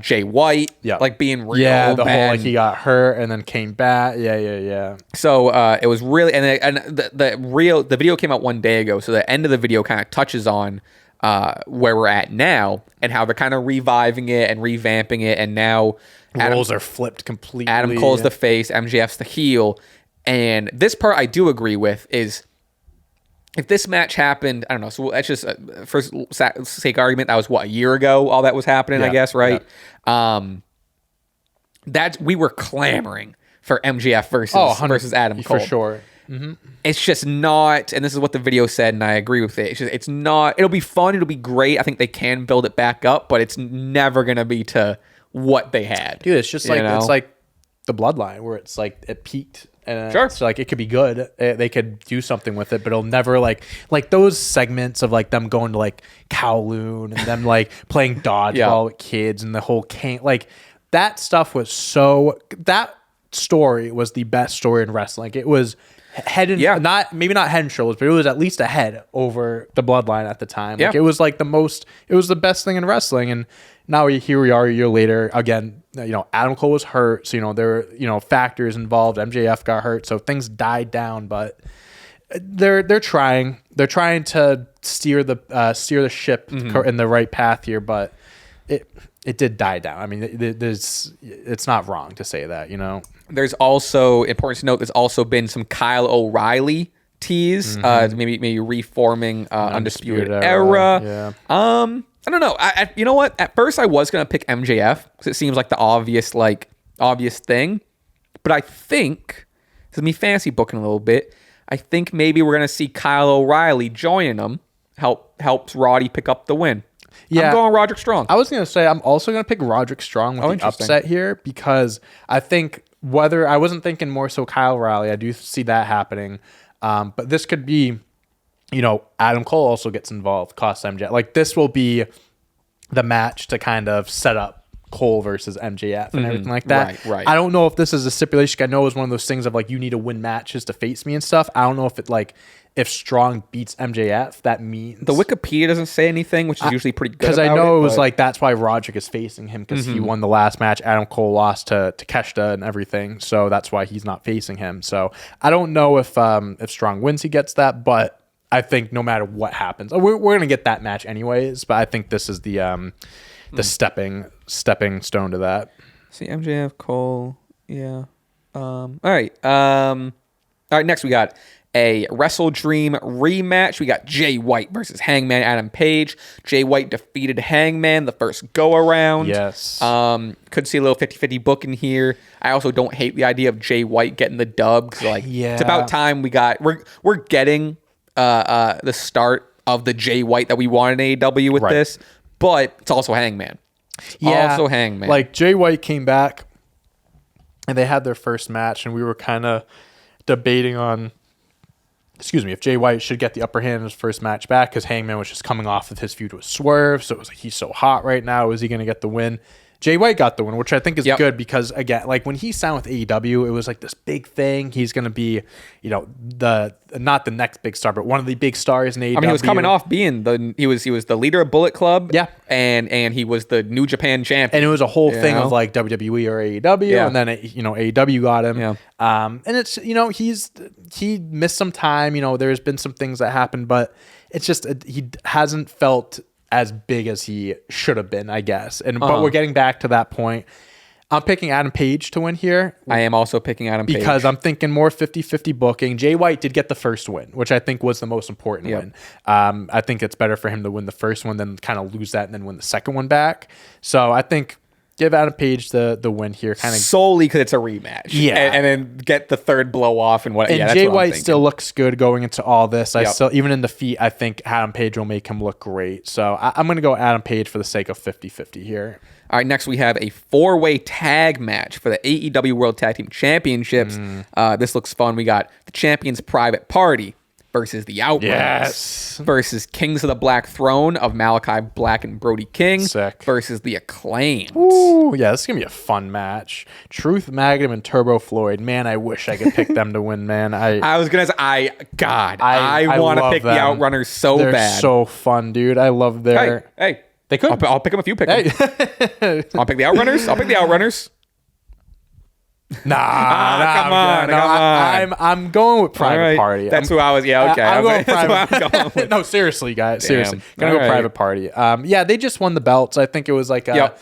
S1: Jay White, like being real.
S2: Yeah, the whole like he got hurt and then came back. Yeah.
S1: So it was really, and the video came out 1 day ago. So the end of the video kind of touches on where we're at now and how they're kind of reviving it and revamping it, and now
S2: roles are flipped completely.
S1: Adam Cole's the face, MJF's the heel, and this part I do agree with is if this match happened, I don't know. So that's just for sake argument, that was a year ago. All that was happening, I guess, right? Yeah. That we were clamoring for MJF versus Adam Cole
S2: for sure.
S1: Mm-hmm. It's just not, and this is what the video said, and I agree with it. It's not. It'll be fun. It'll be great. I think they can build it back up, but it's never gonna be to what they had.
S2: Dude, it's just like it's like the Bloodline, where it's like it peaked, and it's like it could be good. They could do something with it, but it'll never like those segments of like them going to like Kowloon and them like playing dodgeball with kids and the whole like that stuff was that story was the best story in wrestling. It was maybe not head and shoulders, but it was at least ahead over the Bloodline at the time. Like it was like it was the best thing in wrestling. And now here we are a year later. Again, Adam Cole was hurt, so there were factors involved. MJF got hurt, so things died down. But they're trying to steer the ship in the right path here. But it did die down. I mean, it's not wrong to say that. There's
S1: also, important to note, there's also been some Kyle O'Reilly tease. Maybe reforming Undisputed Era.
S2: Yeah.
S1: I don't know. You know what? At first, I was gonna pick MJF because it seems like the obvious thing. But I think this is me fantasy booking a little bit. I think maybe we're gonna see Kyle O'Reilly joining them. Helps Roddy pick up the win. Yeah, I'm going Roderick Strong.
S2: I was gonna say I'm also gonna pick Roderick Strong with the upset here because I think I wasn't thinking more so Kyle O'Reilly. I do see that happening, but this could be. Adam Cole also gets involved, cost MJF. Like, this will be the match to kind of set up Cole versus MJF and everything like that.
S1: Right.
S2: I don't know if this is a stipulation. I know it was one of those things of, like, you need to win matches to face me and stuff. I don't know if Strong beats MJF, that means...
S1: The Wikipedia doesn't say anything, which is usually pretty good
S2: because I know it was like, that's why Roderick is facing him, because he won the last match. Adam Cole lost to Takeshita and everything, so that's why he's not facing him. So I don't know if Strong wins, he gets that, but I think no matter what happens, we're going to get that match anyways, but I think this is the stepping stone to that.
S1: See, MJF, Cole, yeah. All right. Next we got a Wrestle Dream rematch. We got Jay White versus Hangman Adam Page. Jay White defeated Hangman the first go-around.
S2: Yes.
S1: Could see a little 50-50 booking here. I also don't hate the idea of Jay White getting the dub. It's about time we're getting... the start of the Jay White that we wanted in AEW with this, but it's also Hangman. Also Hangman.
S2: Like, Jay White came back and they had their first match, and we were kind of debating on, if Jay White should get the upper hand in his first match back, because Hangman was just coming off of his feud with Swerve, so it was like, he's so hot right now. Is he going to get the win? Jay White got the win, which I think is good because, again, like, when he signed with AEW, it was like this big thing. He's going to be, not the next big star, but one of the big stars in AEW.
S1: I mean, he was coming off being he was the leader of Bullet Club.
S2: Yeah.
S1: And he was the New Japan champion.
S2: And it was a whole thing of, like, WWE or AEW, and then, AEW got him.
S1: Yeah.
S2: And it's, he missed some time. There's been some things that happened, but it's just, he hasn't felt as big as he should have been, I guess. But we're getting back to that point. I'm picking Adam Page to win here.
S1: I am also picking Adam Page.
S2: Because I'm thinking more 50-50 booking. Jay White did get the first win, which I think was the most important win. I think it's better for him to win the first one than kind of lose that and then win the second one back. So I think give Adam Page the win here, kind of
S1: solely because it's a rematch. Yeah, and then get the third blow off and what.
S2: And Jay White still looks good going into all this. I still, even in defeat, I think Adam Page will make him look great. So I'm going to go Adam Page for the sake of 50-50 here.
S1: All right, next we have a 4-way tag match for the AEW World Tag Team Championships. This looks fun. We got the Champions Private Party versus the Outrunners versus Kings of the Black Throne of Malachi Black and Brody King versus the Acclaimed.
S2: Ooh, yeah, this is going to be a fun match. Truth, Magnum, and Turbo Floyd. Man, I wish I could pick them to win, man.
S1: I was going to say, I want to pick the Outrunners so bad.
S2: They're so fun, dude. I love their...
S1: Hey, they could. I'll pick them if you pick them. I'll pick the Outrunners. I'll pick the Outrunners.
S2: Come on. I'm going with Private Party.
S1: That's who I was. Yeah, okay.
S2: I'm going Private. No, seriously, guys. Seriously, gonna go Private Party. They just won the belts. I think it was like a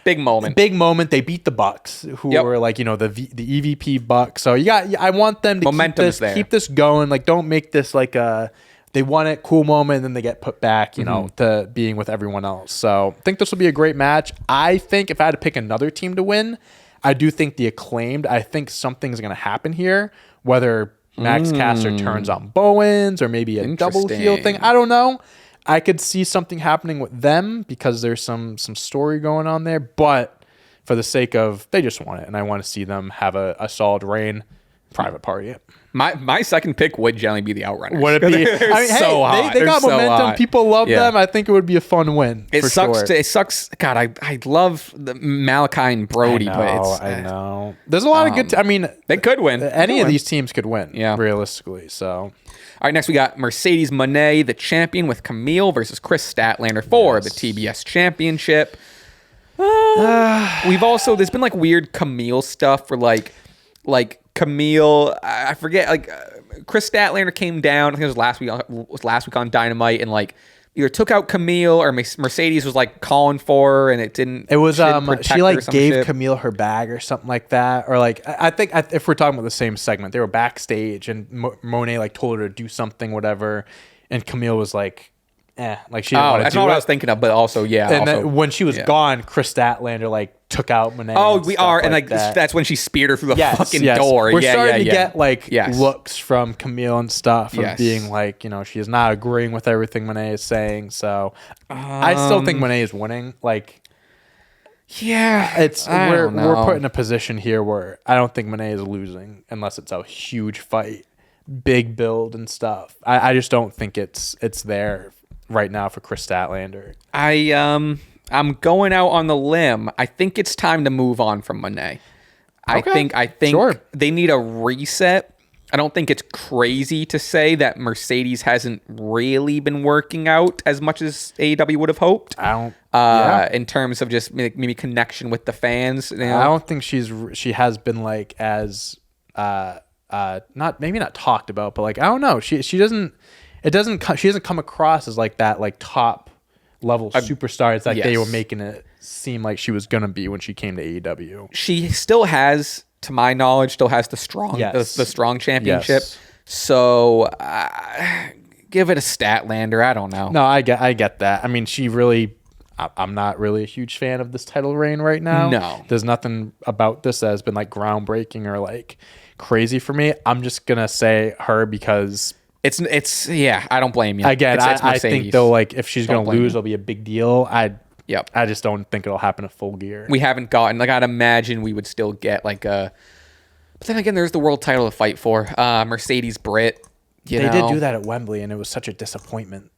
S1: big moment.
S2: They beat the Bucks, who were like the EVP Bucks. So I want them to keep this going. Like, don't make this like a they won it, cool moment, and then they get put back, to being with everyone else. So I think this will be a great match. I think if I had to pick another team to win, I do think the Acclaimed. I think something's going to happen here, whether Max Caster turns on Bowens or maybe a double heel thing. I don't know. I could see something happening with them because there's some story going on there. But for the sake of, they just want it, and I want to see them have a solid reign. Private Party.
S1: My second pick would generally be the Outrunners.
S2: Would it be? Hot. They got momentum. People love them. I think it would be a fun win.
S1: It sucks. It sucks. God, I love the Malachi and Brody,
S2: I know. There's a lot of good.
S1: They could win.
S2: Any of these teams could win. Yeah, realistically. So.
S1: All right, next we got Mercedes Moné, the champion, with Camille versus Chris Statlander for the TBS Championship. We've also there's been like weird Camille stuff for like Camille, I forget, Chris Statlander came down, I think it was last week on Dynamite, and like either took out Camille or Mercedes was like calling for her and it didn't.
S2: It was
S1: she
S2: she like gave Camille her bag or something like that, or like I think if we're talking about the same segment, they were backstage and Monet like told her to do something, whatever, and Camille was like, like she didn't want to do
S1: that's not what
S2: it.
S1: I was thinking of, but also
S2: And then when she was gone, Chris Statlander like took out Monet.
S1: Oh, we are, and like
S2: that.
S1: that's when she speared her through the fucking door.
S2: We're starting to get like
S1: Yes.
S2: looks from Camille and stuff, of
S1: Yes.
S2: being like, she is not agreeing with everything Monet is saying. So I still think Monet is winning. Like, we're put in a position here where I don't think Monet is losing unless it's a huge fight, big build and stuff. I just don't think it's there right now for Chris Statlander.
S1: I'm going out on the limb. I think it's time to move on from Monet. I think
S2: Sure.
S1: they need a reset. I don't think it's crazy to say that Mercedes hasn't really been working out as much as AEW would have hoped. In terms of just maybe connection with the fans.
S2: I don't think she has been like as not talked about, but like I don't know. She doesn't come across as like that like top level superstar. It's like they were making it seem like she was gonna be when she came to AEW.
S1: She still has, to my knowledge, the strong the strong championship.
S2: Yes.
S1: So give it a Statlander. I don't know.
S2: No, I get that. I mean, she really. I'm not really a huge fan of this title reign right now.
S1: No,
S2: there's nothing about this that has been like groundbreaking or like crazy for me. I'm just gonna say her because
S1: it's I don't blame you.
S2: Again,
S1: it's
S2: I think though, like if she's gonna lose,
S1: you.
S2: it'll be a big deal. I
S1: Yep.
S2: just don't think it'll happen at Full Gear.
S1: We haven't gotten, like, I'd imagine we would still get, like, a... But then again, there's the world title to fight for. Mercedes Britt,
S2: They did do that at Wembley, and it was such a disappointment.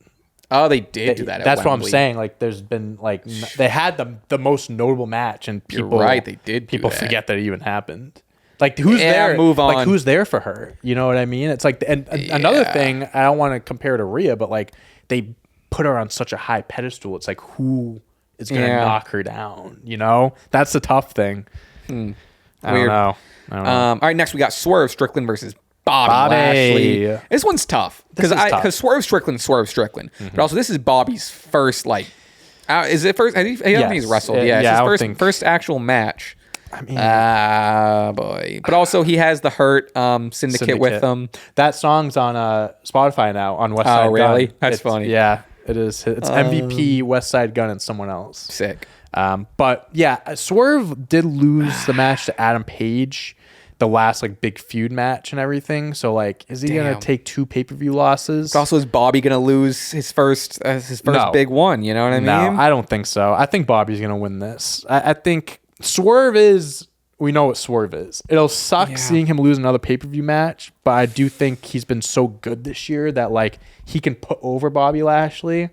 S1: Oh, they did do that at
S2: That's
S1: Wembley.
S2: what I'm saying. Like, there's been, like... They had the most notable match, and people...
S1: You're right, they did do
S2: People
S1: that.
S2: forget that it even happened. Like, who's there?
S1: Move on.
S2: Like, who's there for her? You know what I mean? It's like... And another thing, I don't want to compare to Rhea, but, like, they put her on such a high pedestal. It's like, who is going to knock her down? You know? That's the tough thing. I don't know.
S1: All right, next we got Swerve Strickland versus Bobby Lashley. This one's tough because Swerve Strickland. But also, this is Bobby's first, like... is it first? I don't think he's wrestled. It's his first actual match.
S2: I mean,
S1: boy. But also, he has the Hurt Syndicate with him.
S2: That song's on Spotify now on West Side Gun.
S1: Oh, really? That's funny.
S2: Yeah, it is. It's MVP, West Side Gun, and someone else.
S1: Sick.
S2: But yeah, Swerve did lose the match to Adam Page, the last like big feud match and everything. So like, is he gonna take 2 pay-per-view losses?
S1: Also, is Bobby gonna lose his first big one? You know what I mean?
S2: No, I don't think so. I think Bobby's gonna win this. I think Swerve is. We know what Swerve is. It'll suck seeing him lose another pay-per-view match, but I do think he's been so good this year that like he can put over Bobby Lashley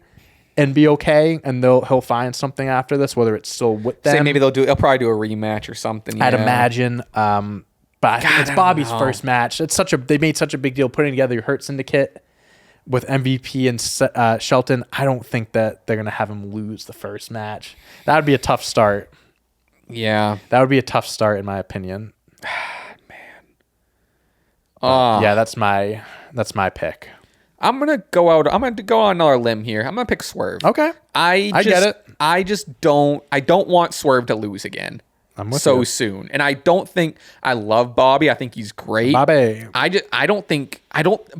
S2: and be okay, and he'll find something after this, whether it's still with them.
S1: Say maybe they'll probably do a rematch or something.
S2: I'd imagine. But I think it's Bobby's first match. They made such a big deal putting together your Hurt Syndicate with MVP and Shelton. I don't think that they're gonna have him lose the first match. That would be a tough start.
S1: Yeah,
S2: that would be a tough start in my opinion.
S1: Man.
S2: Yeah, that's my pick.
S1: I'm gonna go out. I'm gonna go on another limb here. I'm gonna pick Swerve.
S2: Okay, I get it.
S1: I just don't. I don't want Swerve to lose again so soon. And I don't think I love Bobby. I think he's great.
S2: Bobby.
S1: I don't think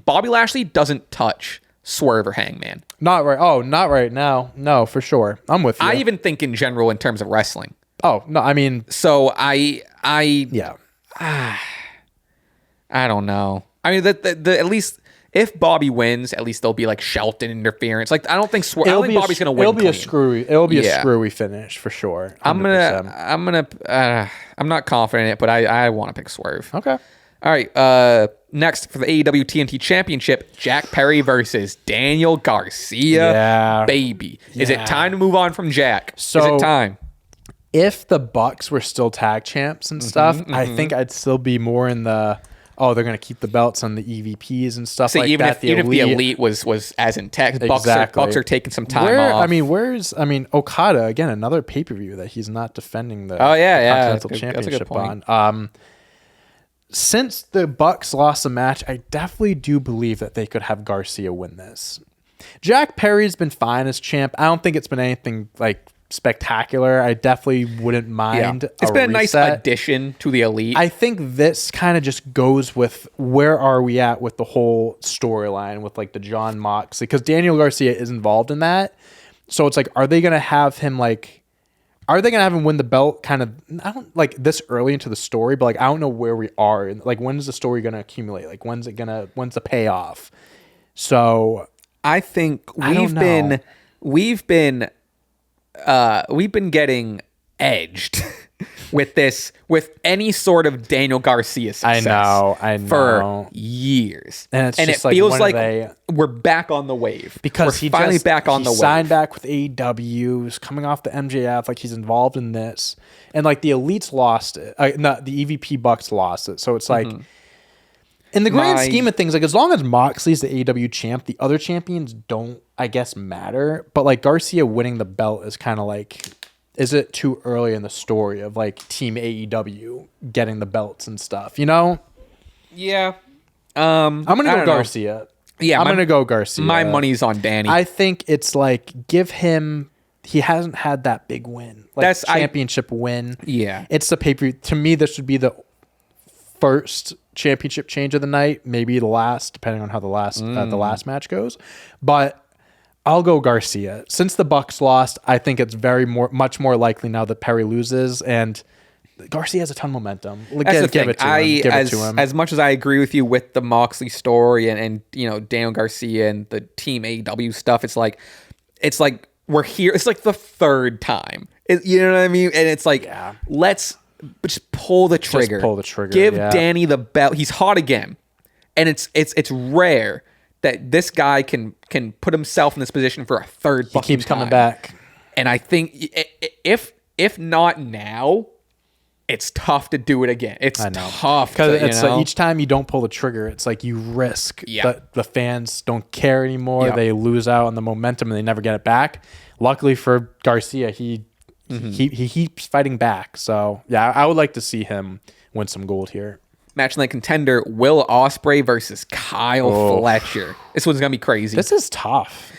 S1: Bobby Lashley doesn't touch Swerve or Hangman.
S2: Not right. Oh, not right now. No, for sure. I'm with you.
S1: I even think in general in terms of wrestling.
S2: Oh no, I mean,
S1: so I don't know. I mean, the at least if Bobby wins, at least there'll be like Shelton interference. Like I don't think Bobby's gonna win.
S2: It'll be a screwy finish for sure. 100%.
S1: I'm not confident in it, but I want to pick Swerve.
S2: Okay.
S1: All right. Next for the AEW TNT Championship, Jack Perry versus Daniel Garcia.
S2: Yeah.
S1: Baby, is it time to move on from Jack?
S2: So,
S1: is it time?
S2: If the Bucks were still tag champs and stuff, I think I'd still be more in the they're going to keep the belts on the EVPs and stuff like
S1: even
S2: that.
S1: If the elite was as intact,
S2: exactly.
S1: Bucks are taking some time off.
S2: I mean, Okada, again, another pay-per-view that he's not defending the Continental Championship on. Since the Bucks lost the match, I definitely do believe that they could have Garcia win this. Jack Perry's been fine as champ. I don't think it's been anything like spectacular. I definitely wouldn't mind.
S1: It's been a nice addition to the Elite.
S2: I think this kind of just goes with where are we at with the whole storyline with like the John Moxley, because Daniel Garcia is involved in that. So it's like, are they gonna have him win the belt kind of, I don't like this early into the story, but like I don't know where we are and like when is the story gonna accumulate? Like when's the payoff? So
S1: I think we've been getting edged with any sort of Daniel Garcia success.
S2: I know
S1: for years, and it feels like we're back on the wave
S2: because
S1: we're finally back on the wave.
S2: Signed back with AEW, he's coming off the MJF, like he's involved in this, and like the Elites lost it. Not the EVP Bucks lost it, so it's like. In the grand scheme of things, like as long as Moxley's the AEW champ, the other champions don't, I guess, matter. But like Garcia winning the belt is kind of like, is it too early in the story of like Team AEW getting the belts and stuff? You know?
S1: Yeah.
S2: I'm gonna go Garcia.
S1: Yeah,
S2: I'm gonna go Garcia.
S1: My money's on Danny.
S2: I think it's like give him. He hasn't had that big win, like that's championship win.
S1: Yeah,
S2: it's the pay-per-view. To me, this would be the first championship change of the night, maybe the last, depending on how the last match goes. But I'll go Garcia. Since the Bucks lost, I think it's much more likely now that Perry loses, and Garcia has a ton of momentum. Give it to him.
S1: As much as I agree with you with the Moxley story and you know Daniel Garcia and the Team AEW stuff, it's like we're here. It's like the third time. You know what I mean? And it's like let's. But just pull the trigger. Give Danny the belt. He's hot again, and it's rare that this guy can put himself in this position for a third.
S2: He keeps coming back,
S1: and I think if not now, it's tough to do it again. It's tough
S2: because it's like each time you don't pull the trigger, it's like you risk that the fans don't care anymore. They lose out on the momentum and they never get it back. Luckily for Garcia, he keeps fighting back. So, yeah, I would like to see him win some gold here.
S1: Match night contender, Will Ospreay versus Kyle Fletcher. This one's going to be crazy.
S2: This is tough.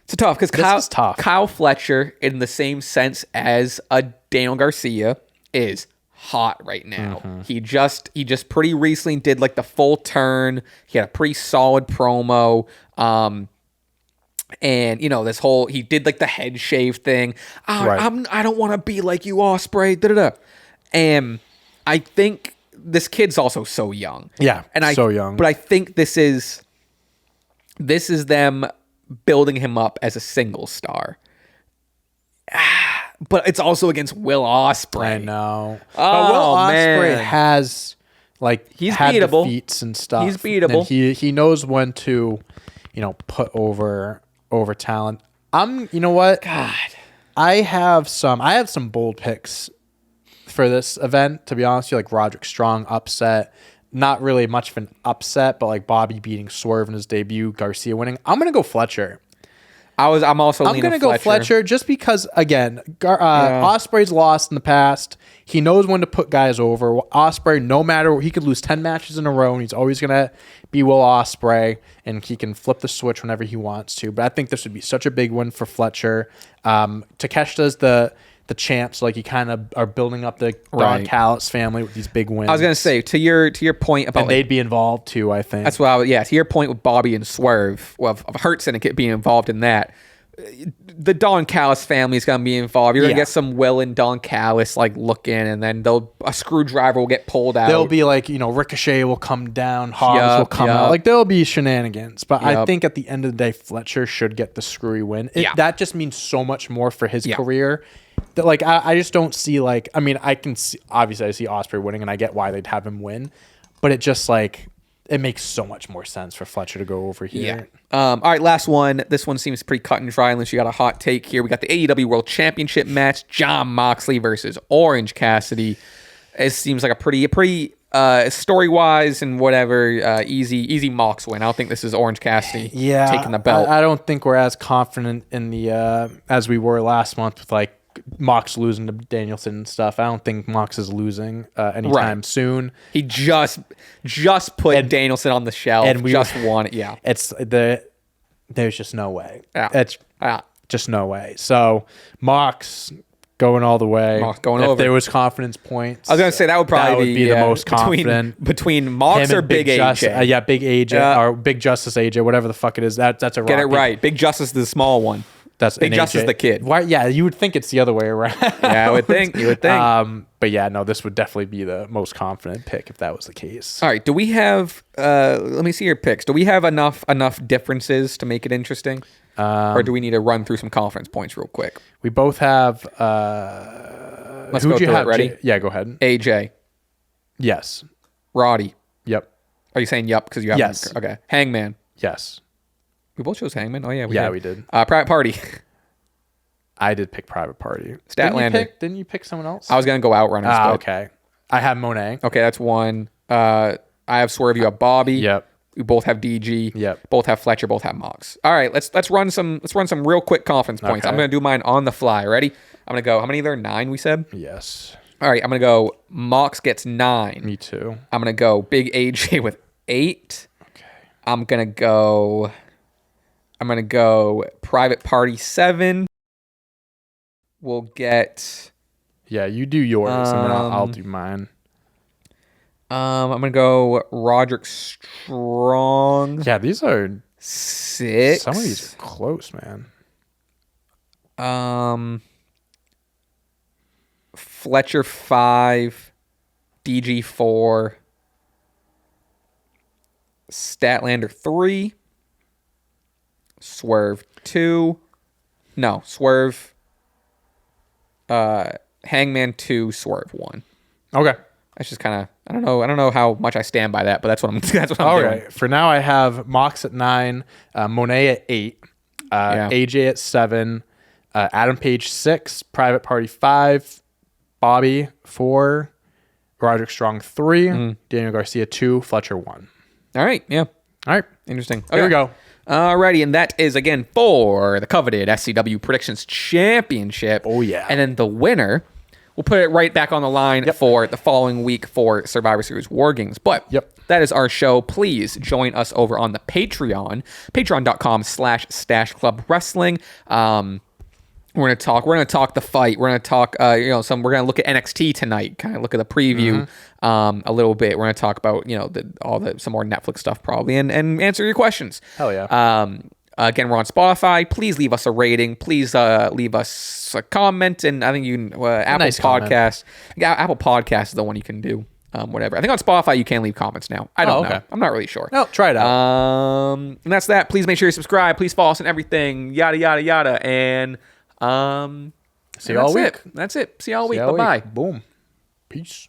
S1: It's tough because Kyle Fletcher, in the same sense as a Daniel Garcia, is hot right now. He just pretty recently did like the full turn. He had a pretty solid promo. And you know, he did like the head shave thing. I don't want to be like you, Ospreay. And I think this kid's also so young.
S2: Yeah, and so young.
S1: But I think this is them building him up as a single star. But it's also against Will Ospreay.
S2: I know.
S1: Oh,
S2: but Will Ospreay
S1: man.
S2: has he's had
S1: beatable.
S2: Defeats and stuff.
S1: He's beatable.
S2: And he knows when to, put over talent. You know what?
S1: God.
S2: I have some bold picks for this event, to be honest with you, like Roderick Strong upset. Not really much of an upset, but like Bobby beating Swerve in his debut, Garcia winning. I'm gonna go Fletcher.
S1: I'm also leaning
S2: Fletcher. Go Fletcher just because, again, Ospreay's lost in the past. He knows when to put guys over. Ospreay, no matter, he could lose 10 matches in a row, and he's always going to be Will Ospreay, and he can flip the switch whenever he wants to. But I think this would be such a big win for Fletcher. Takeshita's the champ, so like you kind of are building up the Don Callis family with these big wins.
S1: I was going to say, to your point about...
S2: And they'd be involved too, I think.
S1: That's what to your point with Bobby and Swerve, of Hurt Syndicate being involved in that, the Don Callis family is going to be involved. You're going to get some Will and Don Callis like looking, and then a screwdriver will get pulled out.
S2: There'll be like, Ricochet will come down, Hobbs will come out. Like there'll be shenanigans. But I think at the end of the day, Fletcher should get the screwy win. That just means so much more for his career. That like I just don't see like, I mean, I can see, obviously I see Ospreay winning and I get why they'd have him win, but it just like, it makes so much more sense for Fletcher to go over here.
S1: All right, last one. This one seems pretty cut and dry unless you got a hot take here. We got the AEW World Championship match, Jon Moxley versus Orange Cassidy. It seems like a pretty story-wise and whatever, easy Mox win. I don't think this is Orange Cassidy taking the belt.
S2: I don't think we're as confident in the as we were last month with like Mox losing to Danielson and stuff. I don't think Mox is losing anytime soon.
S1: He just put Danielson on the shelf and just won it. Yeah,
S2: it's the there's just no way.
S1: Yeah.
S2: It's just no way. So Mox going all the way.
S1: Mox going
S2: if
S1: over.
S2: there was confidence points,
S1: I was gonna say that would probably
S2: be the most confident
S1: between Mox
S2: him
S1: or
S2: and
S1: Big AJ.
S2: Big AJ or Big Justice AJ, whatever the fuck it is. That's a
S1: Get it right. Big Justice is the small one.
S2: That's
S1: Big Justice the kid.
S2: Why? Yeah, you would think it's the other way around.
S1: Yeah, I would think. You would think.
S2: But yeah, no, this would definitely be the most confident pick if that was the case.
S1: All right. Do we have? Let me see your picks. Do we have enough differences to make it interesting, or do we need to run through some confidence points real quick?
S2: We both have.
S1: Let's go through it. Ready?
S2: Yeah, go ahead.
S1: AJ,
S2: Yes.
S1: Roddy.
S2: Yep.
S1: Are you saying yup because you have?
S2: Yes.
S1: Okay. Hangman.
S2: Yes.
S1: We both chose Hangman. Oh yeah.
S2: We did.
S1: Private Party.
S2: I did pick Private Party.
S1: Statlander.
S2: Didn't you pick someone else?
S1: I was gonna go Outrunner.
S2: Okay. I have Monet.
S1: Okay, that's one. I have Swerve. You have Bobby.
S2: Yep.
S1: We both have DG.
S2: Yep.
S1: Both have Fletcher. Both have Mox. All right, let's run some real quick confidence points.
S2: Okay.
S1: I'm gonna do mine on the fly. Ready? I'm gonna go. How many are there? 9. We said.
S2: Yes.
S1: All right. I'm gonna go. Mox gets 9.
S2: Me too.
S1: I'm gonna go Big AJ with 8.
S2: Okay.
S1: I'm gonna go Private Party 7. We'll get.
S2: Yeah, you do yours, and then I'll do mine.
S1: I'm gonna go Roderick Strong.
S2: Yeah, these are
S1: 6.
S2: Some of these are close, man.
S1: Fletcher 5, DG 4, Statlander 3, Swerve 2. No, Swerve. Hangman 2, Swerve 1.
S2: Okay.
S1: That's just kind of I don't know how much I stand by that, but that's what I'm doing.
S2: All right. For now, I have Mox at 9, Monet at 8, AJ at 7, Adam Page 6, Private Party 5, Bobby 4, Roderick Strong 3, Daniel Garcia 2, Fletcher 1.
S1: All right. Yeah.
S2: All right.
S1: Interesting.
S2: Here we go.
S1: Alrighty, and that is again for the coveted SCW Predictions Championship.
S2: Oh yeah.
S1: And then the winner, we'll put it right back on the line for the following week for Survivor Series WarGames. But that is our show. Please join us over on the Patreon, patreon.com/Stache Club Wrestling. We're gonna talk the fight. We're gonna talk, we're gonna look at NXT tonight. Kind of look at the preview a little bit. We're gonna talk about some more Netflix stuff probably, and answer your questions.
S2: Hell yeah.
S1: Again, we're on Spotify. Please leave us a rating. Please leave us a comment, and I think you can Apple Podcast. Yeah, Apple Podcast is the one you can do. Whatever. I think on Spotify you can leave comments now. I don't know. I'm not really sure.
S2: No, try it out.
S1: And that's that. Please make sure you subscribe. Please follow us on everything. Yada yada yada. And
S2: see you all week.
S1: That's it. See you all week. Bye-bye.
S2: Boom. Peace.